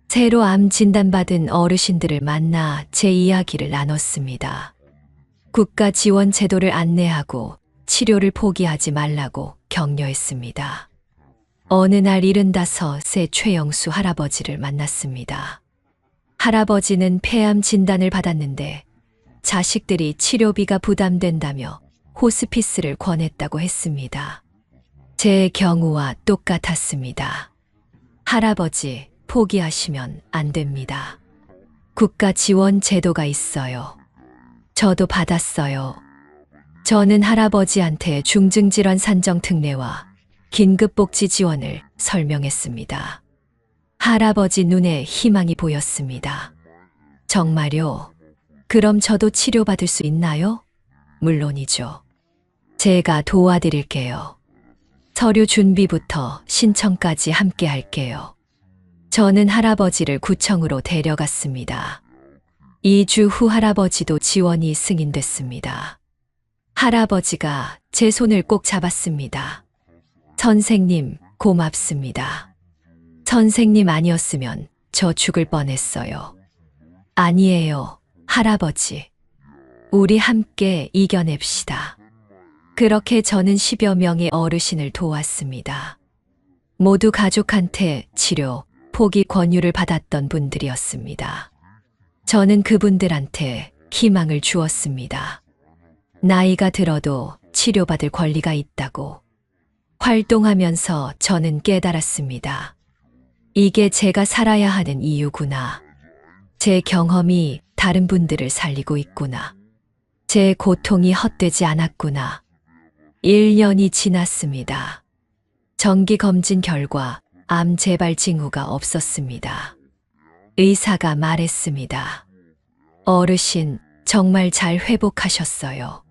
새로 암 진단받은 어르신들을 만나 제 이야기를 나눴습니다. 국가 지원 제도를 안내하고 치료를 포기하지 말라고 격려했습니다. 어느 날 75세 최영수 할아버지를 만났습니다. 할아버지는 폐암 진단을 받았는데 자식들이 치료비가 부담된다며 호스피스를 권했다고 했습니다. 제 경우와 똑같았습니다. 할아버지, 포기하시면 안 됩니다. 국가 지원 제도가 있어요. 저도 받았어요. 저는 할아버지한테 중증질환 산정 특례와 긴급복지 지원을 설명했습니다. 할아버지 눈에 희망이 보였습니다. 정말요? 그럼 저도 치료받을 수 있나요? 물론이죠. 제가 도와드릴게요. 서류 준비부터 신청까지 함께 할게요. 저는 할아버지를 구청으로 데려갔습니다. 2주 후 할아버지도 지원이 승인됐습니다. 할아버지가 제 손을 꼭 잡았습니다. 선생님, 고맙습니다. 선생님 아니었으면 저 죽을 뻔했어요. 아니에요, 할아버지. 우리 함께 이겨냅시다. 그렇게 저는 10여 명의 어르신을 도왔습니다. 모두 가족한테 치료, 포기 권유를 받았던 분들이었습니다. 저는 그분들한테 희망을 주었습니다. 나이가 들어도 치료받을 권리가 있다고. 활동하면서 저는 깨달았습니다. 이게 제가 살아야 하는 이유구나. 제 경험이 다른 분들을 살리고 있구나. 제 고통이 헛되지 않았구나. 1년이 지났습니다. 정기 검진 결과 암 재발 징후가 없었습니다. 의사가 말했습니다. 어르신, 정말 잘 회복하셨어요.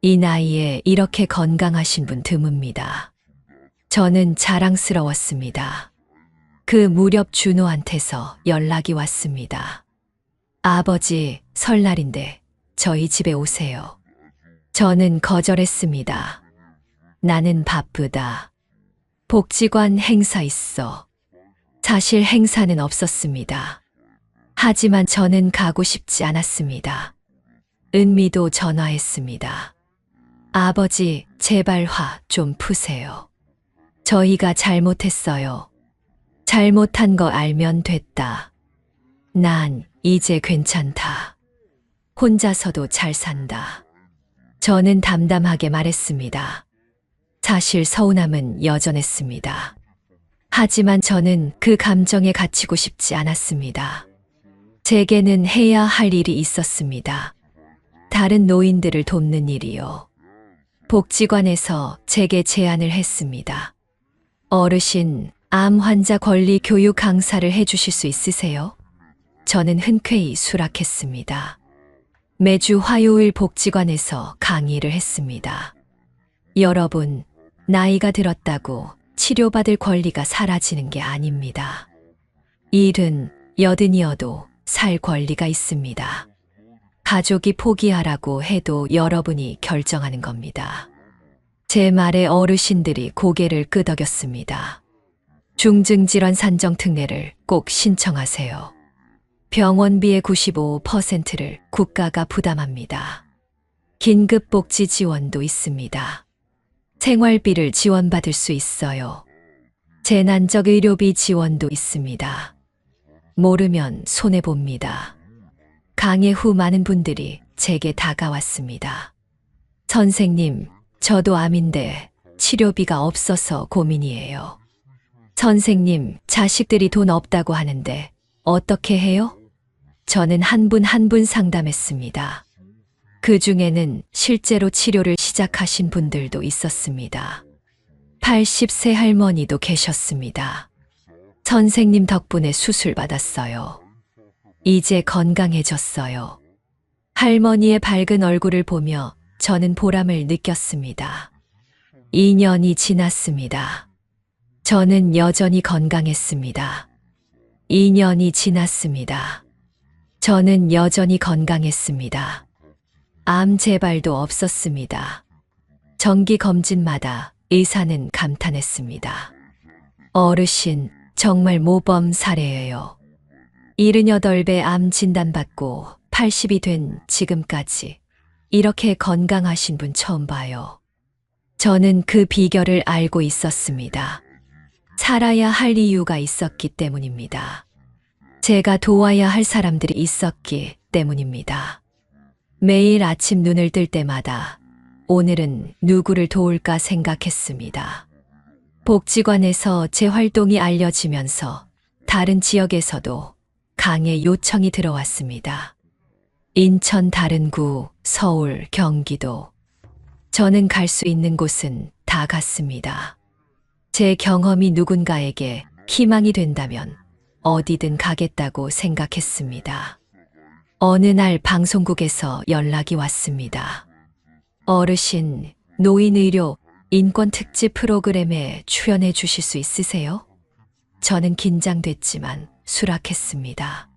이 나이에 이렇게 건강하신 분 드뭅니다. 저는 자랑스러웠습니다. 그 무렵 준호한테서 연락이 왔습니다. 아버지, 설날인데 저희 집에 오세요. 저는 거절했습니다. 나는 바쁘다. 복지관 행사 있어. 사실 행사는 없었습니다. 하지만 저는 가고 싶지 않았습니다. 은미도 전화했습니다. 아버지, 제발 화 좀 푸세요. 저희가 잘못했어요. 잘못한 거 알면 됐다. 난 이제 괜찮다. 혼자서도 잘 산다. 저는 담담하게 말했습니다. 사실 서운함은 여전했습니다. 하지만 저는 그 감정에 갇히고 싶지 않았습니다. 제게는 해야 할 일이 있었습니다. 다른 노인들을 돕는 일이요. 복지관에서 제게 제안을 했습니다. 어르신, 암 환자 권리 교육 강사를 해주실 수 있으세요? 저는 흔쾌히 수락했습니다. 매주 화요일 복지관에서 강의를 했습니다. 여러분, 나이가 들었다고 치료받을 권리가 사라지는 게 아닙니다. 70, 80이어도 살 권리가 있습니다. 가족이 포기하라고 해도 여러분이 결정하는 겁니다. 제 말에 어르신들이 고개를 끄덕였습니다. 중증질환 산정 특례를 꼭 신청하세요. 병원비의 95%를 국가가 부담합니다. 긴급복지 지원도 있습니다. 생활비를 지원받을 수 있어요. 재난적 의료비 지원도 있습니다. 모르면 손해봅니다. 강의 후 많은 분들이 제게 다가왔습니다. 선생님, 저도 암인데 치료비가 없어서 고민이에요. 선생님, 자식들이 돈 없다고 하는데 어떻게 해요? 저는 한 분 한 분 상담했습니다. 그 중에는 실제로 치료를 시작하신 분들도 있었습니다. 80세 할머니도 계셨습니다. 선생님 덕분에 수술 받았어요. 이제 건강해졌어요. 할머니의 밝은 얼굴을 보며 저는 보람을 느꼈습니다. 2년이 지났습니다. 저는 여전히 건강했습니다. 2년이 지났습니다. 저는 여전히 건강했습니다. 암 재발도 없었습니다. 정기 검진마다 의사는 감탄했습니다. 어르신, 정말 모범 사례예요. 78배 암 진단받고 80이 된 지금까지 이렇게 건강하신 분 처음 봐요. 저는 그 비결을 알고 있었습니다. 살아야 할 이유가 있었기 때문입니다. 제가 도와야 할 사람들이 있었기 때문입니다. 매일 아침 눈을 뜰 때마다 오늘은 누구를 도울까 생각했습니다. 복지관에서 제 활동이 알려지면서 다른 지역에서도 강의 요청이 들어왔습니다. 인천 다른 구, 서울, 경기도. 저는 갈 수 있는 곳은 다 갔습니다. 제 경험이 누군가에게 희망이 된다면 어디든 가겠다고 생각했습니다. 어느 날 방송국에서 연락이 왔습니다. 어르신, 노인의료 인권 특집 프로그램에 출연해 주실 수 있으세요? 저는 긴장됐지만 수락했습니다.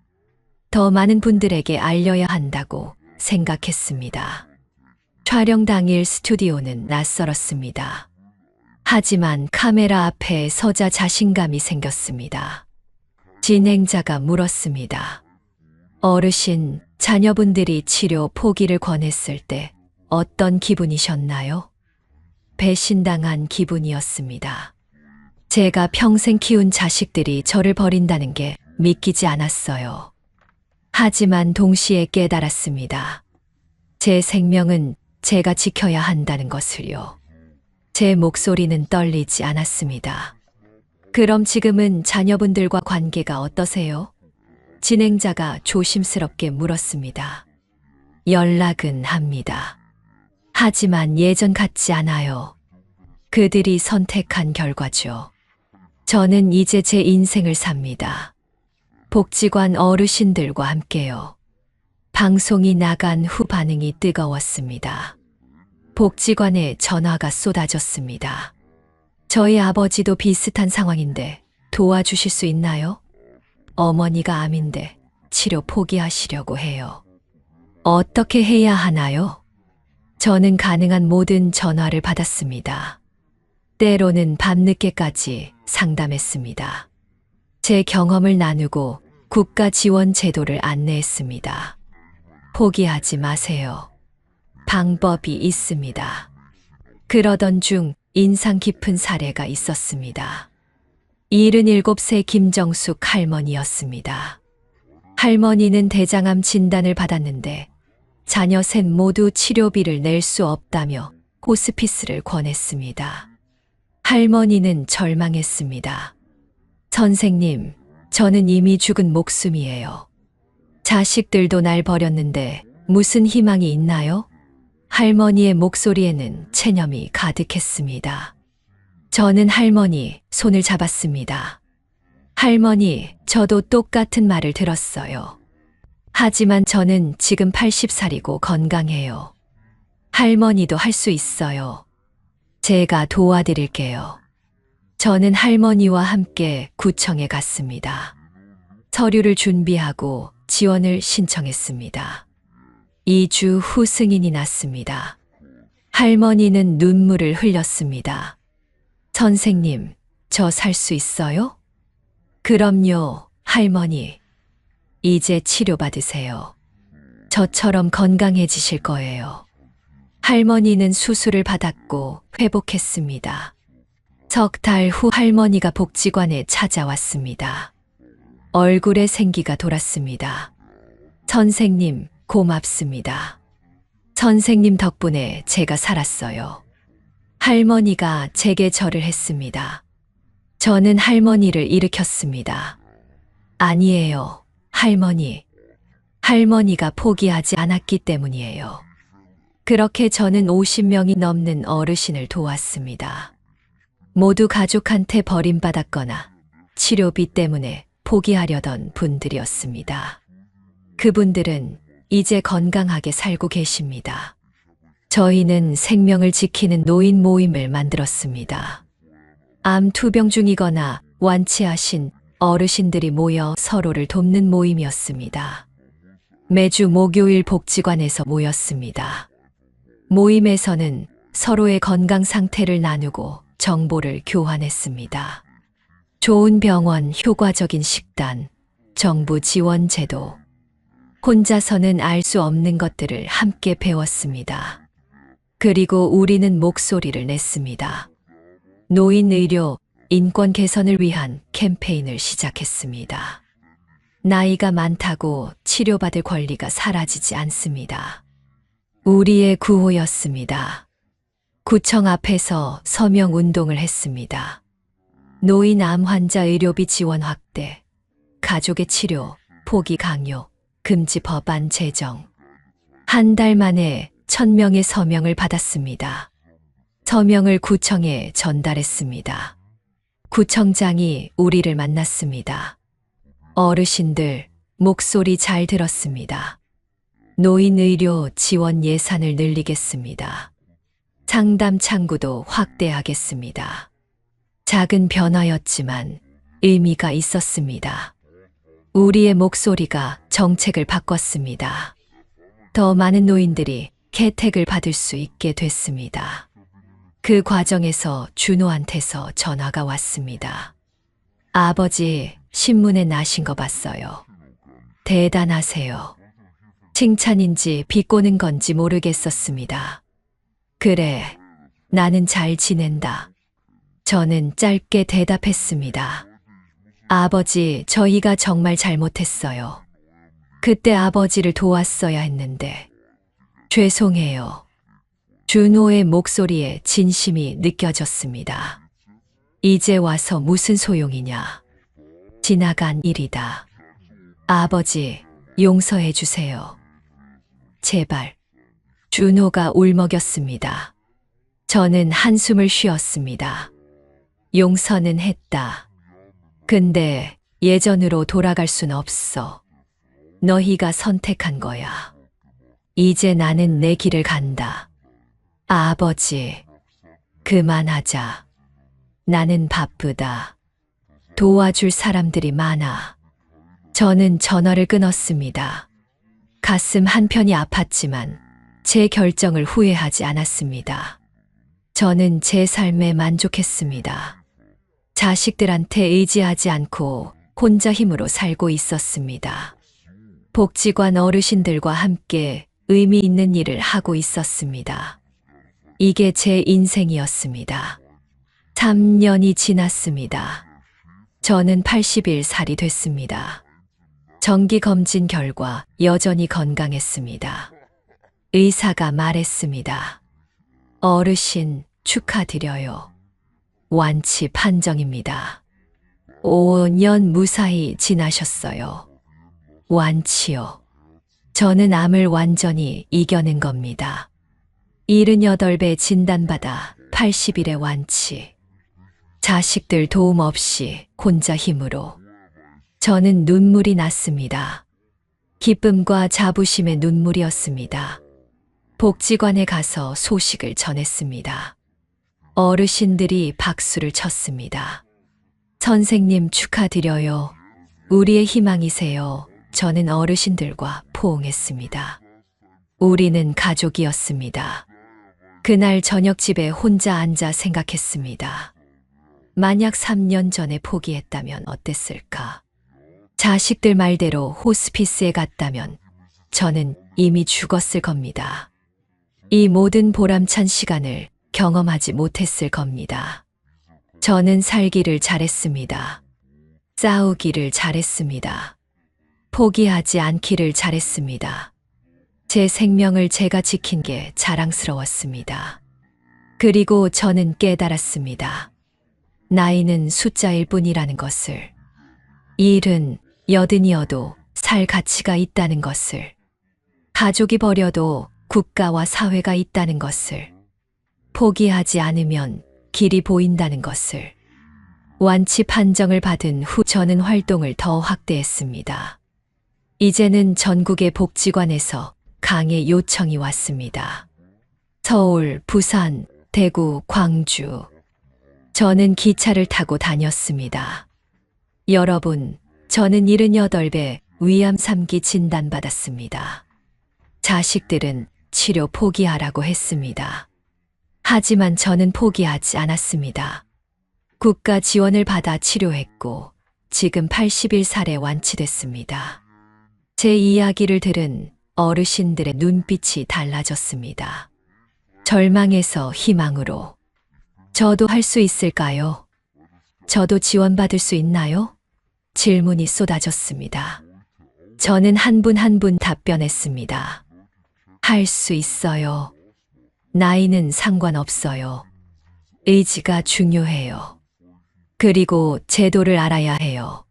더 많은 분들에게 알려야 한다고 생각했습니다. 촬영 당일 스튜디오는 낯설었습니다. 하지만 카메라 앞에 서자 자신감이 생겼습니다. 진행자가 물었습니다. 어르신, 자녀분들이 치료 포기를 권했을 때 어떤 기분이셨나요? 배신당한 기분이었습니다. 제가 평생 키운 자식들이 저를 버린다는 게 믿기지 않았어요. 하지만 동시에 깨달았습니다. 제 생명은 제가 지켜야 한다는 것을요. 제 목소리는 떨리지 않았습니다. 그럼 지금은 자녀분들과 관계가 어떠세요? 진행자가 조심스럽게 물었습니다. 연락은 합니다. 하지만 예전 같지 않아요. 그들이 선택한 결과죠. 저는 이제 제 인생을 삽니다. 복지관 어르신들과 함께요. 방송이 나간 후 반응이 뜨거웠습니다. 복지관에 전화가 쏟아졌습니다. 저희 아버지도 비슷한 상황인데 도와주실 수 있나요? 어머니가 암인데 치료 포기하시려고 해요. 어떻게 해야 하나요? 저는 가능한 모든 전화를 받았습니다. 때로는 밤늦게까지 상담했습니다. 제 경험을 나누고 국가 지원 제도를 안내했습니다. 포기하지 마세요. 방법이 있습니다. 그러던 중 인상 깊은 사례가 있었습니다. 77세 김정숙 할머니였습니다. 할머니는 대장암 진단을 받았는데 자녀 셋 모두 치료비를 낼 수 없다며 호스피스를 권했습니다. 할머니는 절망했습니다. 선생님, 저는 이미 죽은 목숨이에요. 자식들도 날 버렸는데 무슨 희망이 있나요? 할머니의 목소리에는 체념이 가득했습니다. 저는 할머니 손을 잡았습니다. 할머니, 저도 똑같은 말을 들었어요. 하지만 저는 지금 80살이고 건강해요. 할머니도 할 수 있어요. 제가 도와드릴게요. 저는 할머니와 함께 구청에 갔습니다. 서류를 준비하고 지원을 신청했습니다. 2주 후 승인이 났습니다. 할머니는 눈물을 흘렸습니다. 선생님, 저 살 수 있어요? 그럼요, 할머니. 이제 치료받으세요. 저처럼 건강해지실 거예요. 할머니는 수술을 받았고 회복했습니다. 석 달 후 할머니가 복지관에 찾아왔습니다. 얼굴에 생기가 돌았습니다. 선생님, 고맙습니다. 선생님 덕분에 제가 살았어요. 할머니가 제게 절을 했습니다. 저는 할머니를 일으켰습니다. 아니에요, 할머니. 할머니가 포기하지 않았기 때문이에요. 그렇게 저는 50명이 넘는 어르신을 도왔습니다. 모두 가족한테 버림받았거나 치료비 때문에 포기하려던 분들이었습니다. 그분들은 이제 건강하게 살고 계십니다. 저희는 생명을 지키는 노인 모임을 만들었습니다. 암 투병 중이거나 완치하신 어르신들이 모여 서로를 돕는 모임이었습니다. 매주 목요일 복지관에서 모였습니다. 모임에서는 서로의 건강 상태를 나누고 정보를 교환했습니다. 좋은 병원, 효과적인 식단, 정부 지원 제도. 혼자서는 알 수 없는 것들을 함께 배웠습니다. 그리고 우리는 목소리를 냈습니다. 노인 의료, 인권 개선을 위한 캠페인을 시작했습니다. 나이가 많다고 치료받을 권리가 사라지지 않습니다. 우리의 구호였습니다. 구청 앞에서 서명 운동을 했습니다. 노인 암 환자 의료비 지원 확대, 가족의 치료, 포기 강요, 금지 법안 제정. 한 달 만에 1000명의 서명을 받았습니다. 서명을 구청에 전달했습니다. 구청장이 우리를 만났습니다. 어르신들, 목소리 잘 들었습니다. 노인 의료 지원 예산을 늘리겠습니다. 상담 창구도 확대하겠습니다. 작은 변화였지만 의미가 있었습니다. 우리의 목소리가 정책을 바꿨습니다. 더 많은 노인들이 혜택을 받을 수 있게 됐습니다. 그 과정에서 준호한테서 전화가 왔습니다. 아버지, 신문에 나신 거 봤어요. 대단하세요. 칭찬인지 비꼬는 건지 모르겠었습니다. 그래, 나는 잘 지낸다. 저는 짧게 대답했습니다. 아버지, 저희가 정말 잘못했어요. 그때 아버지를 도왔어야 했는데. 죄송해요. 준호의 목소리에 진심이 느껴졌습니다. 이제 와서 무슨 소용이냐. 지나간 일이다. 아버지, 용서해 주세요. 제발. 준호가 울먹였습니다. 저는 한숨을 쉬었습니다. 용서는 했다. 근데 예전으로 돌아갈 순 없어. 너희가 선택한 거야. 이제 나는 내 길을 간다. 아버지, 그만하자. 나는 바쁘다. 도와줄 사람들이 많아. 저는 전화를 끊었습니다. 가슴 한편이 아팠지만 제 결정을 후회하지 않았습니다. 저는 제 삶에 만족했습니다. 자식들한테 의지하지 않고 혼자 힘으로 살고 있었습니다. 복지관 어르신들과 함께 의미 있는 일을 하고 있었습니다. 이게 제 인생이었습니다. 3년이 지났습니다. 저는 81살이 됐습니다. 정기검진 결과 여전히 건강했습니다. 의사가 말했습니다. 어르신, 축하드려요. 완치 판정입니다. 5년 무사히 지나셨어요. 완치요. 저는 암을 완전히 이겨낸 겁니다. 78배 진단받아 80일의 완치. 자식들 도움 없이 혼자 힘으로. 저는 눈물이 났습니다. 기쁨과 자부심의 눈물이었습니다. 복지관에 가서 소식을 전했습니다. 어르신들이 박수를 쳤습니다. 선생님 축하드려요. 우리의 희망이세요. 저는 어르신들과 포옹했습니다. 우리는 가족이었습니다. 그날 저녁 집에 혼자 앉아 생각했습니다. 만약 3년 전에 포기했다면 어땠을까? 자식들 말대로 호스피스에 갔다면 저는 이미 죽었을 겁니다. 이 모든 보람찬 시간을 경험하지 못했을 겁니다. 저는 살기를 잘했습니다. 싸우기를 잘했습니다. 포기하지 않기를 잘했습니다. 제 생명을 제가 지킨 게 자랑스러웠습니다. 그리고 저는 깨달았습니다. 나이는 숫자일 뿐이라는 것을. 일은 여든이어도 살 가치가 있다는 것을. 가족이 버려도 국가와 사회가 있다는 것을. 포기하지 않으면 길이 보인다는 것을. 완치 판정을 받은 후 저는 활동을 더 확대했습니다. 이제는 전국의 복지관에서 강의 요청이 왔습니다. 서울, 부산, 대구, 광주. 저는 기차를 타고 다녔습니다. 여러분, 저는 78배 위암 3기 진단받았습니다. 자식들은 치료 포기하라고 했습니다. 하지만 저는 포기하지 않았습니다. 국가 지원을 받아 치료했고 지금 81살에 완치됐습니다. 제 이야기를 들은 어르신들의 눈빛이 달라졌습니다. 절망에서 희망으로. 저도 할 수 있을까요? 저도 지원받을 수 있나요? 질문이 쏟아졌습니다. 저는 한 분 한 분 답변했습니다. 할 수 있어요. 나이는 상관없어요. 의지가 중요해요. 그리고 제도를 알아야 해요.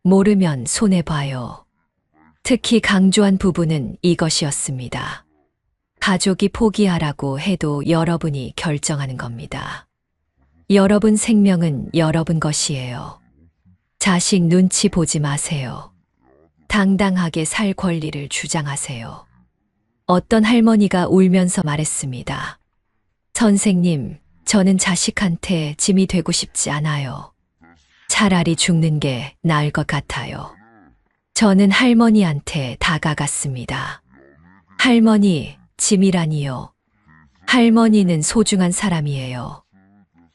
모르면 손해봐요. 특히 강조한 부분은 이것이었습니다. 가족이 포기하라고 해도 여러분이 결정하는 겁니다. 여러분 생명은 여러분 것이에요. 자식 눈치 보지 마세요. 당당하게 살 권리를 주장하세요. 어떤 할머니가 울면서 말했습니다. 선생님, 저는 자식한테 짐이 되고 싶지 않아요. 차라리 죽는 게 나을 것 같아요. 저는 할머니한테 다가갔습니다. 할머니, 짐이라니요. 할머니는 소중한 사람이에요.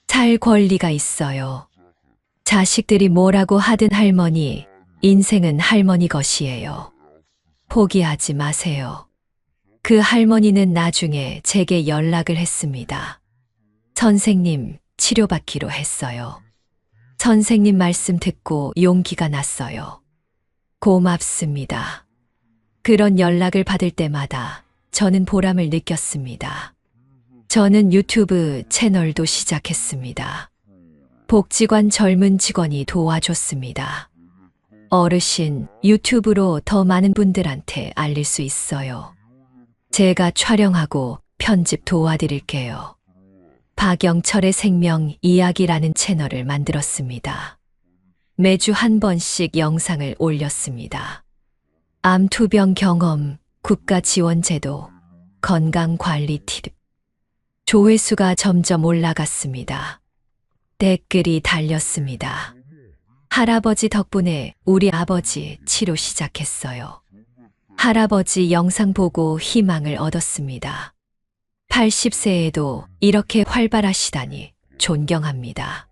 살 권리가 있어요. 자식들이 뭐라고 하든 할머니, 인생은 할머니 것이에요. 포기하지 마세요. 그 할머니는 나중에 제게 연락을 했습니다. 선생님, 치료받기로 했어요. 선생님 말씀 듣고 용기가 났어요. 고맙습니다. 그런 연락을 받을 때마다 저는 보람을 느꼈습니다. 저는 유튜브 채널도 시작했습니다. 복지관 젊은 직원이 도와줬습니다. 어르신, 유튜브로 더 많은 분들한테 알릴 수 있어요. 제가 촬영하고 편집 도와드릴게요. 박영철의 생명 이야기라는 채널을 만들었습니다. 매주 한 번씩 영상을 올렸습니다. 암 투병 경험, 국가 지원 제도, 건강 관리 팁. 조회수가 점점 올라갔습니다. 댓글이 달렸습니다. 할아버지 덕분에 우리 아버지 치료 시작했어요. 할아버지 영상 보고 희망을 얻었습니다. 80세에도 이렇게 활발하시다니 존경합니다.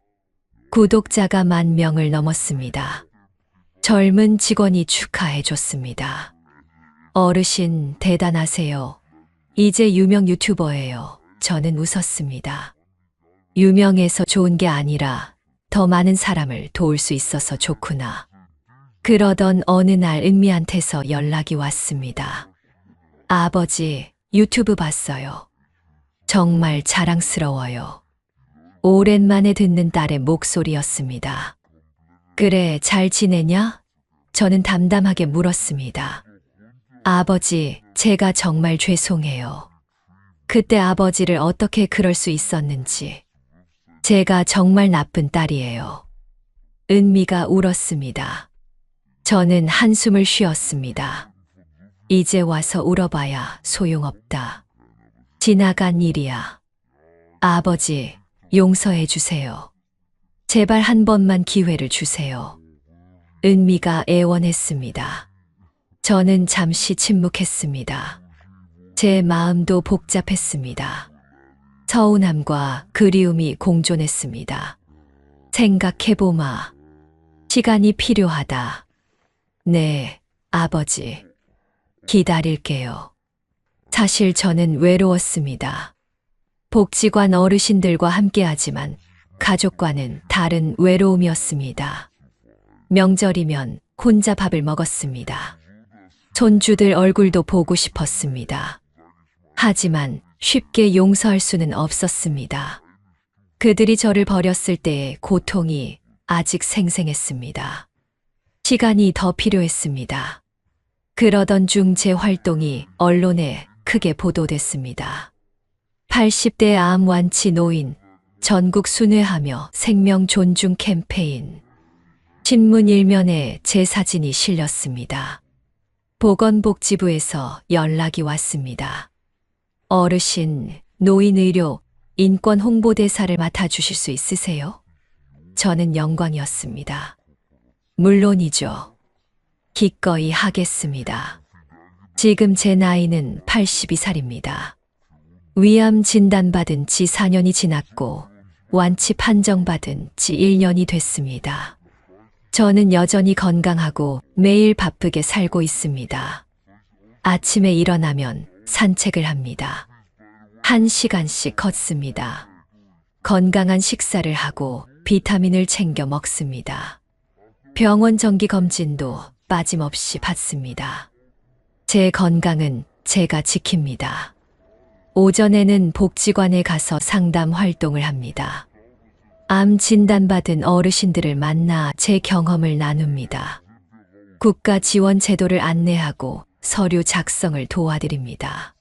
구독자가 10,000명을 넘었습니다. 젊은 직원이 축하해 줬습니다. 어르신 대단하세요. 이제 유명 유튜버예요. 저는 웃었습니다. 유명해서 좋은 게 아니라 더 많은 사람을 도울 수 있어서 좋구나. 그러던 어느 날 은미한테서 연락이 왔습니다. 아버지, 유튜브 봤어요. 정말 자랑스러워요. 오랜만에 듣는 딸의 목소리였습니다. 그래, 잘 지내냐? 저는 담담하게 물었습니다. 아버지, 제가 정말 죄송해요. 그때 아버지를 어떻게 그럴 수 있었는지. 제가 정말 나쁜 딸이에요. 은미가 울었습니다. 저는 한숨을 쉬었습니다. 이제 와서 울어봐야 소용없다. 지나간 일이야. 아버지, 용서해 주세요. 제발 한 번만 기회를 주세요. 은미가 애원했습니다. 저는 잠시 침묵했습니다. 제 마음도 복잡했습니다. 서운함과 그리움이 공존했습니다. 생각해보마. 시간이 필요하다. 네, 아버지. 기다릴게요. 사실 저는 외로웠습니다. 복지관 어르신들과 함께하지만 가족과는 다른 외로움이었습니다. 명절이면 혼자 밥을 먹었습니다. 손주들 얼굴도 보고 싶었습니다. 하지만 쉽게 용서할 수는 없었습니다. 그들이 저를 버렸을 때의 고통이 아직 생생했습니다. 시간이 더 필요했습니다. 그러던 중 제 활동이 언론에 크게 보도됐습니다. 80대 암 완치 노인, 전국 순회하며 생명 존중 캠페인. 신문 일면에 제 사진이 실렸습니다. 보건복지부에서 연락이 왔습니다. 어르신, 노인의료, 인권 홍보대사를 맡아주실 수 있으세요? 저는 영광이었습니다. 물론이죠. 기꺼이 하겠습니다. 지금 제 나이는 82살입니다. 위암 진단받은 지 4년이 지났고 완치 판정받은 지 1년이 됐습니다. 저는 여전히 건강하고 매일 바쁘게 살고 있습니다. 아침에 일어나면 산책을 합니다. 1시간씩 걷습니다. 건강한 식사를 하고 비타민을 챙겨 먹습니다. 병원 정기 검진도 빠짐없이 받습니다. 제 건강은 제가 지킵니다. 오전에는 복지관에 가서 상담 활동을 합니다. 암 진단받은 어르신들을 만나 제 경험을 나눕니다. 국가 지원 제도를 안내하고 서류 작성을 도와드립니다.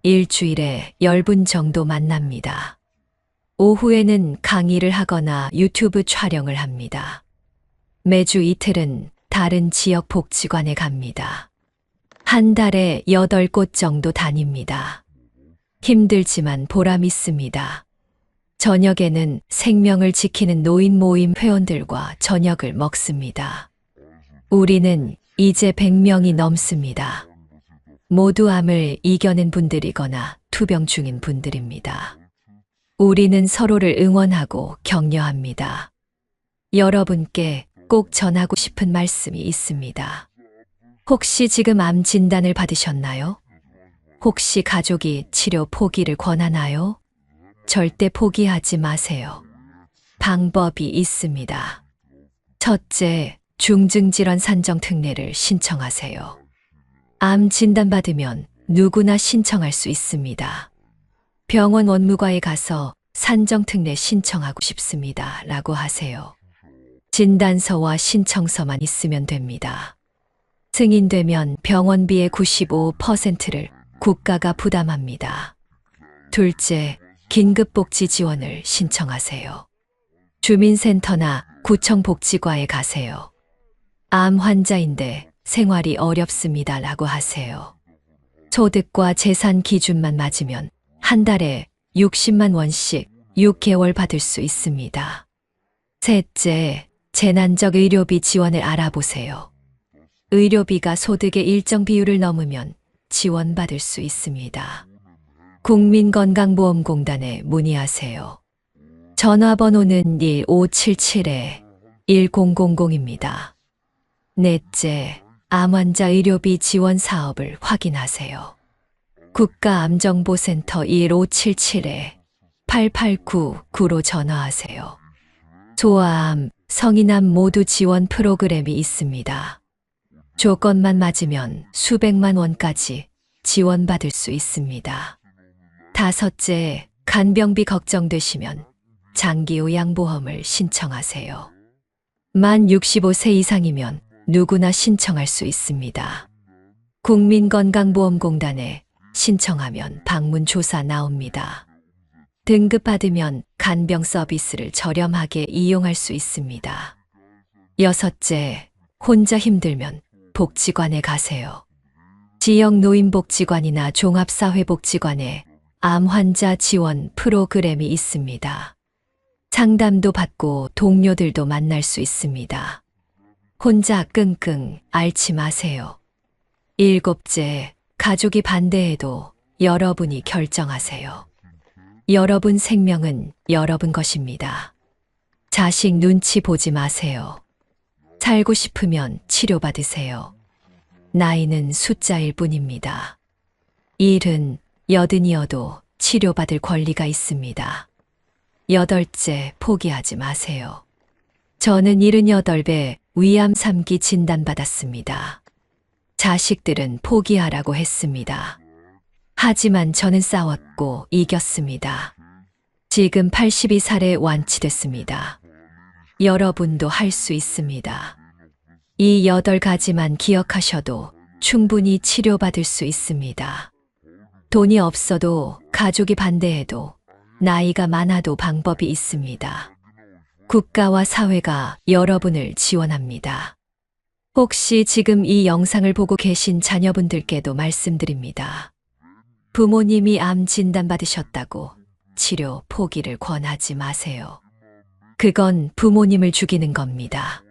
일주일에 10분 정도 만납니다. 오후에는 강의를 하거나 유튜브 촬영을 합니다. 매주 이틀은 다른 지역 복지관에 갑니다. 한 달에 8곳 정도 다닙니다. 힘들지만 보람 있습니다. 저녁에는 생명을 지키는 노인 모임 회원들과 저녁을 먹습니다. 우리는 이제 100명이 넘습니다. 모두 암을 이겨낸 분들이거나 투병 중인 분들입니다. 우리는 서로를 응원하고 격려합니다. 여러분께 꼭 전하고 싶은 말씀이 있습니다. 혹시 지금 암 진단을 받으셨나요? 혹시 가족이 치료 포기를 권하나요? 절대 포기하지 마세요. 방법이 있습니다. 첫째, 중증질환 산정 특례를 신청하세요. 암 진단받으면 누구나 신청할 수 있습니다. 병원 원무과에 가서 산정 특례 신청하고 싶습니다. 라고 하세요. 진단서와 신청서만 있으면 됩니다. 승인되면 병원비의 95%를 국가가 부담합니다. 둘째, 긴급복지 지원을 신청하세요. 주민센터나 구청복지과에 가세요. 암 환자인데 생활이 어렵습니다. 라고 하세요. 소득과 재산 기준만 맞으면 한 달에 60만 원씩 6개월 받을 수 있습니다. 셋째, 재난적 의료비 지원을 알아보세요. 의료비가 소득의 일정 비율을 넘으면 지원받을 수 있습니다. 국민건강보험공단에 문의하세요. 전화번호는 1577-1000입니다. 넷째, 암환자 의료비 지원 사업을 확인하세요. 국가암정보센터 1577-8899로 전화하세요. 소아암, 성인암 모두 지원 프로그램이 있습니다. 조건만 맞으면 수백만 원까지 지원받을 수 있습니다. 다섯째, 간병비 걱정되시면 장기요양보험을 신청하세요. 만 65세 이상이면 누구나 신청할 수 있습니다. 국민건강보험공단에 신청하면 방문조사 나옵니다. 등급받으면 간병 서비스를 저렴하게 이용할 수 있습니다. 여섯째, 혼자 힘들면 복지관에 가세요. 지역 노인복지관이나 종합사회복지관에 암 환자 지원 프로그램이 있습니다. 상담도 받고 동료들도 만날 수 있습니다. 혼자 끙끙 앓지 마세요. 일곱째, 가족이 반대해도 여러분이 결정하세요. 여러분 생명은 여러분 것입니다. 자식 눈치 보지 마세요. 살고 싶으면 치료받으세요. 나이는 숫자일 뿐입니다. 70, 80이어도 치료받을 권리가 있습니다. 여덟째, 포기하지 마세요. 저는 78배 위암 3기 진단받았습니다. 자식들은 포기하라고 했습니다. 하지만 저는 싸웠고 이겼습니다. 지금 82살에 완치됐습니다. 여러분도 할 수 있습니다. 이 8가지만 기억하셔도 충분히 치료받을 수 있습니다. 돈이 없어도 가족이 반대해도 나이가 많아도 방법이 있습니다. 국가와 사회가 여러분을 지원합니다. 혹시 지금 이 영상을 보고 계신 자녀분들께도 말씀드립니다. 부모님이 암 진단받으셨다고 치료 포기를 권하지 마세요. 그건 부모님을 죽이는 겁니다.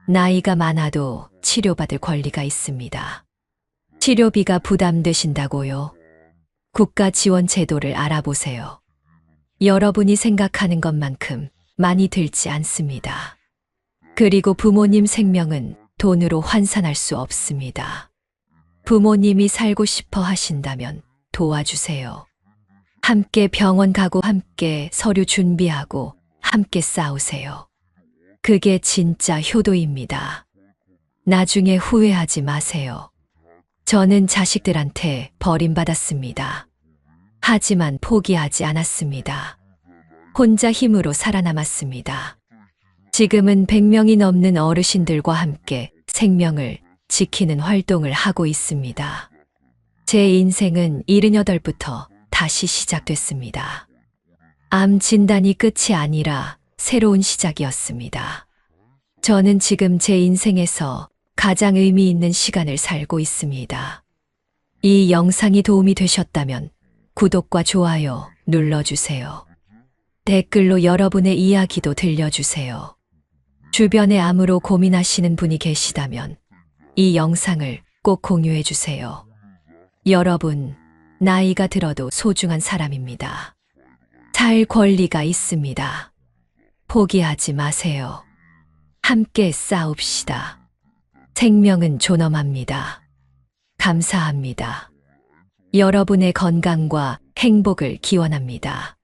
나이가 많아도 치료받을 권리가 있습니다. 치료비가 부담되신다고요? 국가 지원 제도를 알아보세요. 여러분이 생각하는 것만큼 많이 들지 않습니다. 그리고 부모님 생명은 돈으로 환산할 수 없습니다. 부모님이 살고 싶어 하신다면 도와주세요. 함께 병원 가고 함께 서류 준비하고 함께 싸우세요. 그게 진짜 효도입니다. 나중에 후회하지 마세요. 저는 자식들한테 버림받았습니다. 하지만 포기하지 않았습니다. 혼자 힘으로 살아남았습니다. 지금은 100명이 넘는 어르신들과 함께 생명을 지키는 활동을 하고 있습니다. 제 인생은 78부터 다시 시작됐습니다. 암 진단이 끝이 아니라 새로운 시작이었습니다. 저는 지금 제 인생에서 가장 의미 있는 시간을 살고 있습니다. 이 영상이 도움이 되셨다면 구독과 좋아요 눌러주세요. 댓글로 여러분의 이야기도 들려주세요. 주변에 암으로 고민하시는 분이 계시다면 이 영상을 꼭 공유해 주세요. 여러분, 나이가 들어도 소중한 사람입니다. 살 권리가 있습니다. 포기하지 마세요. 함께 싸웁시다. 생명은 존엄합니다. 감사합니다. 여러분의 건강과 행복을 기원합니다.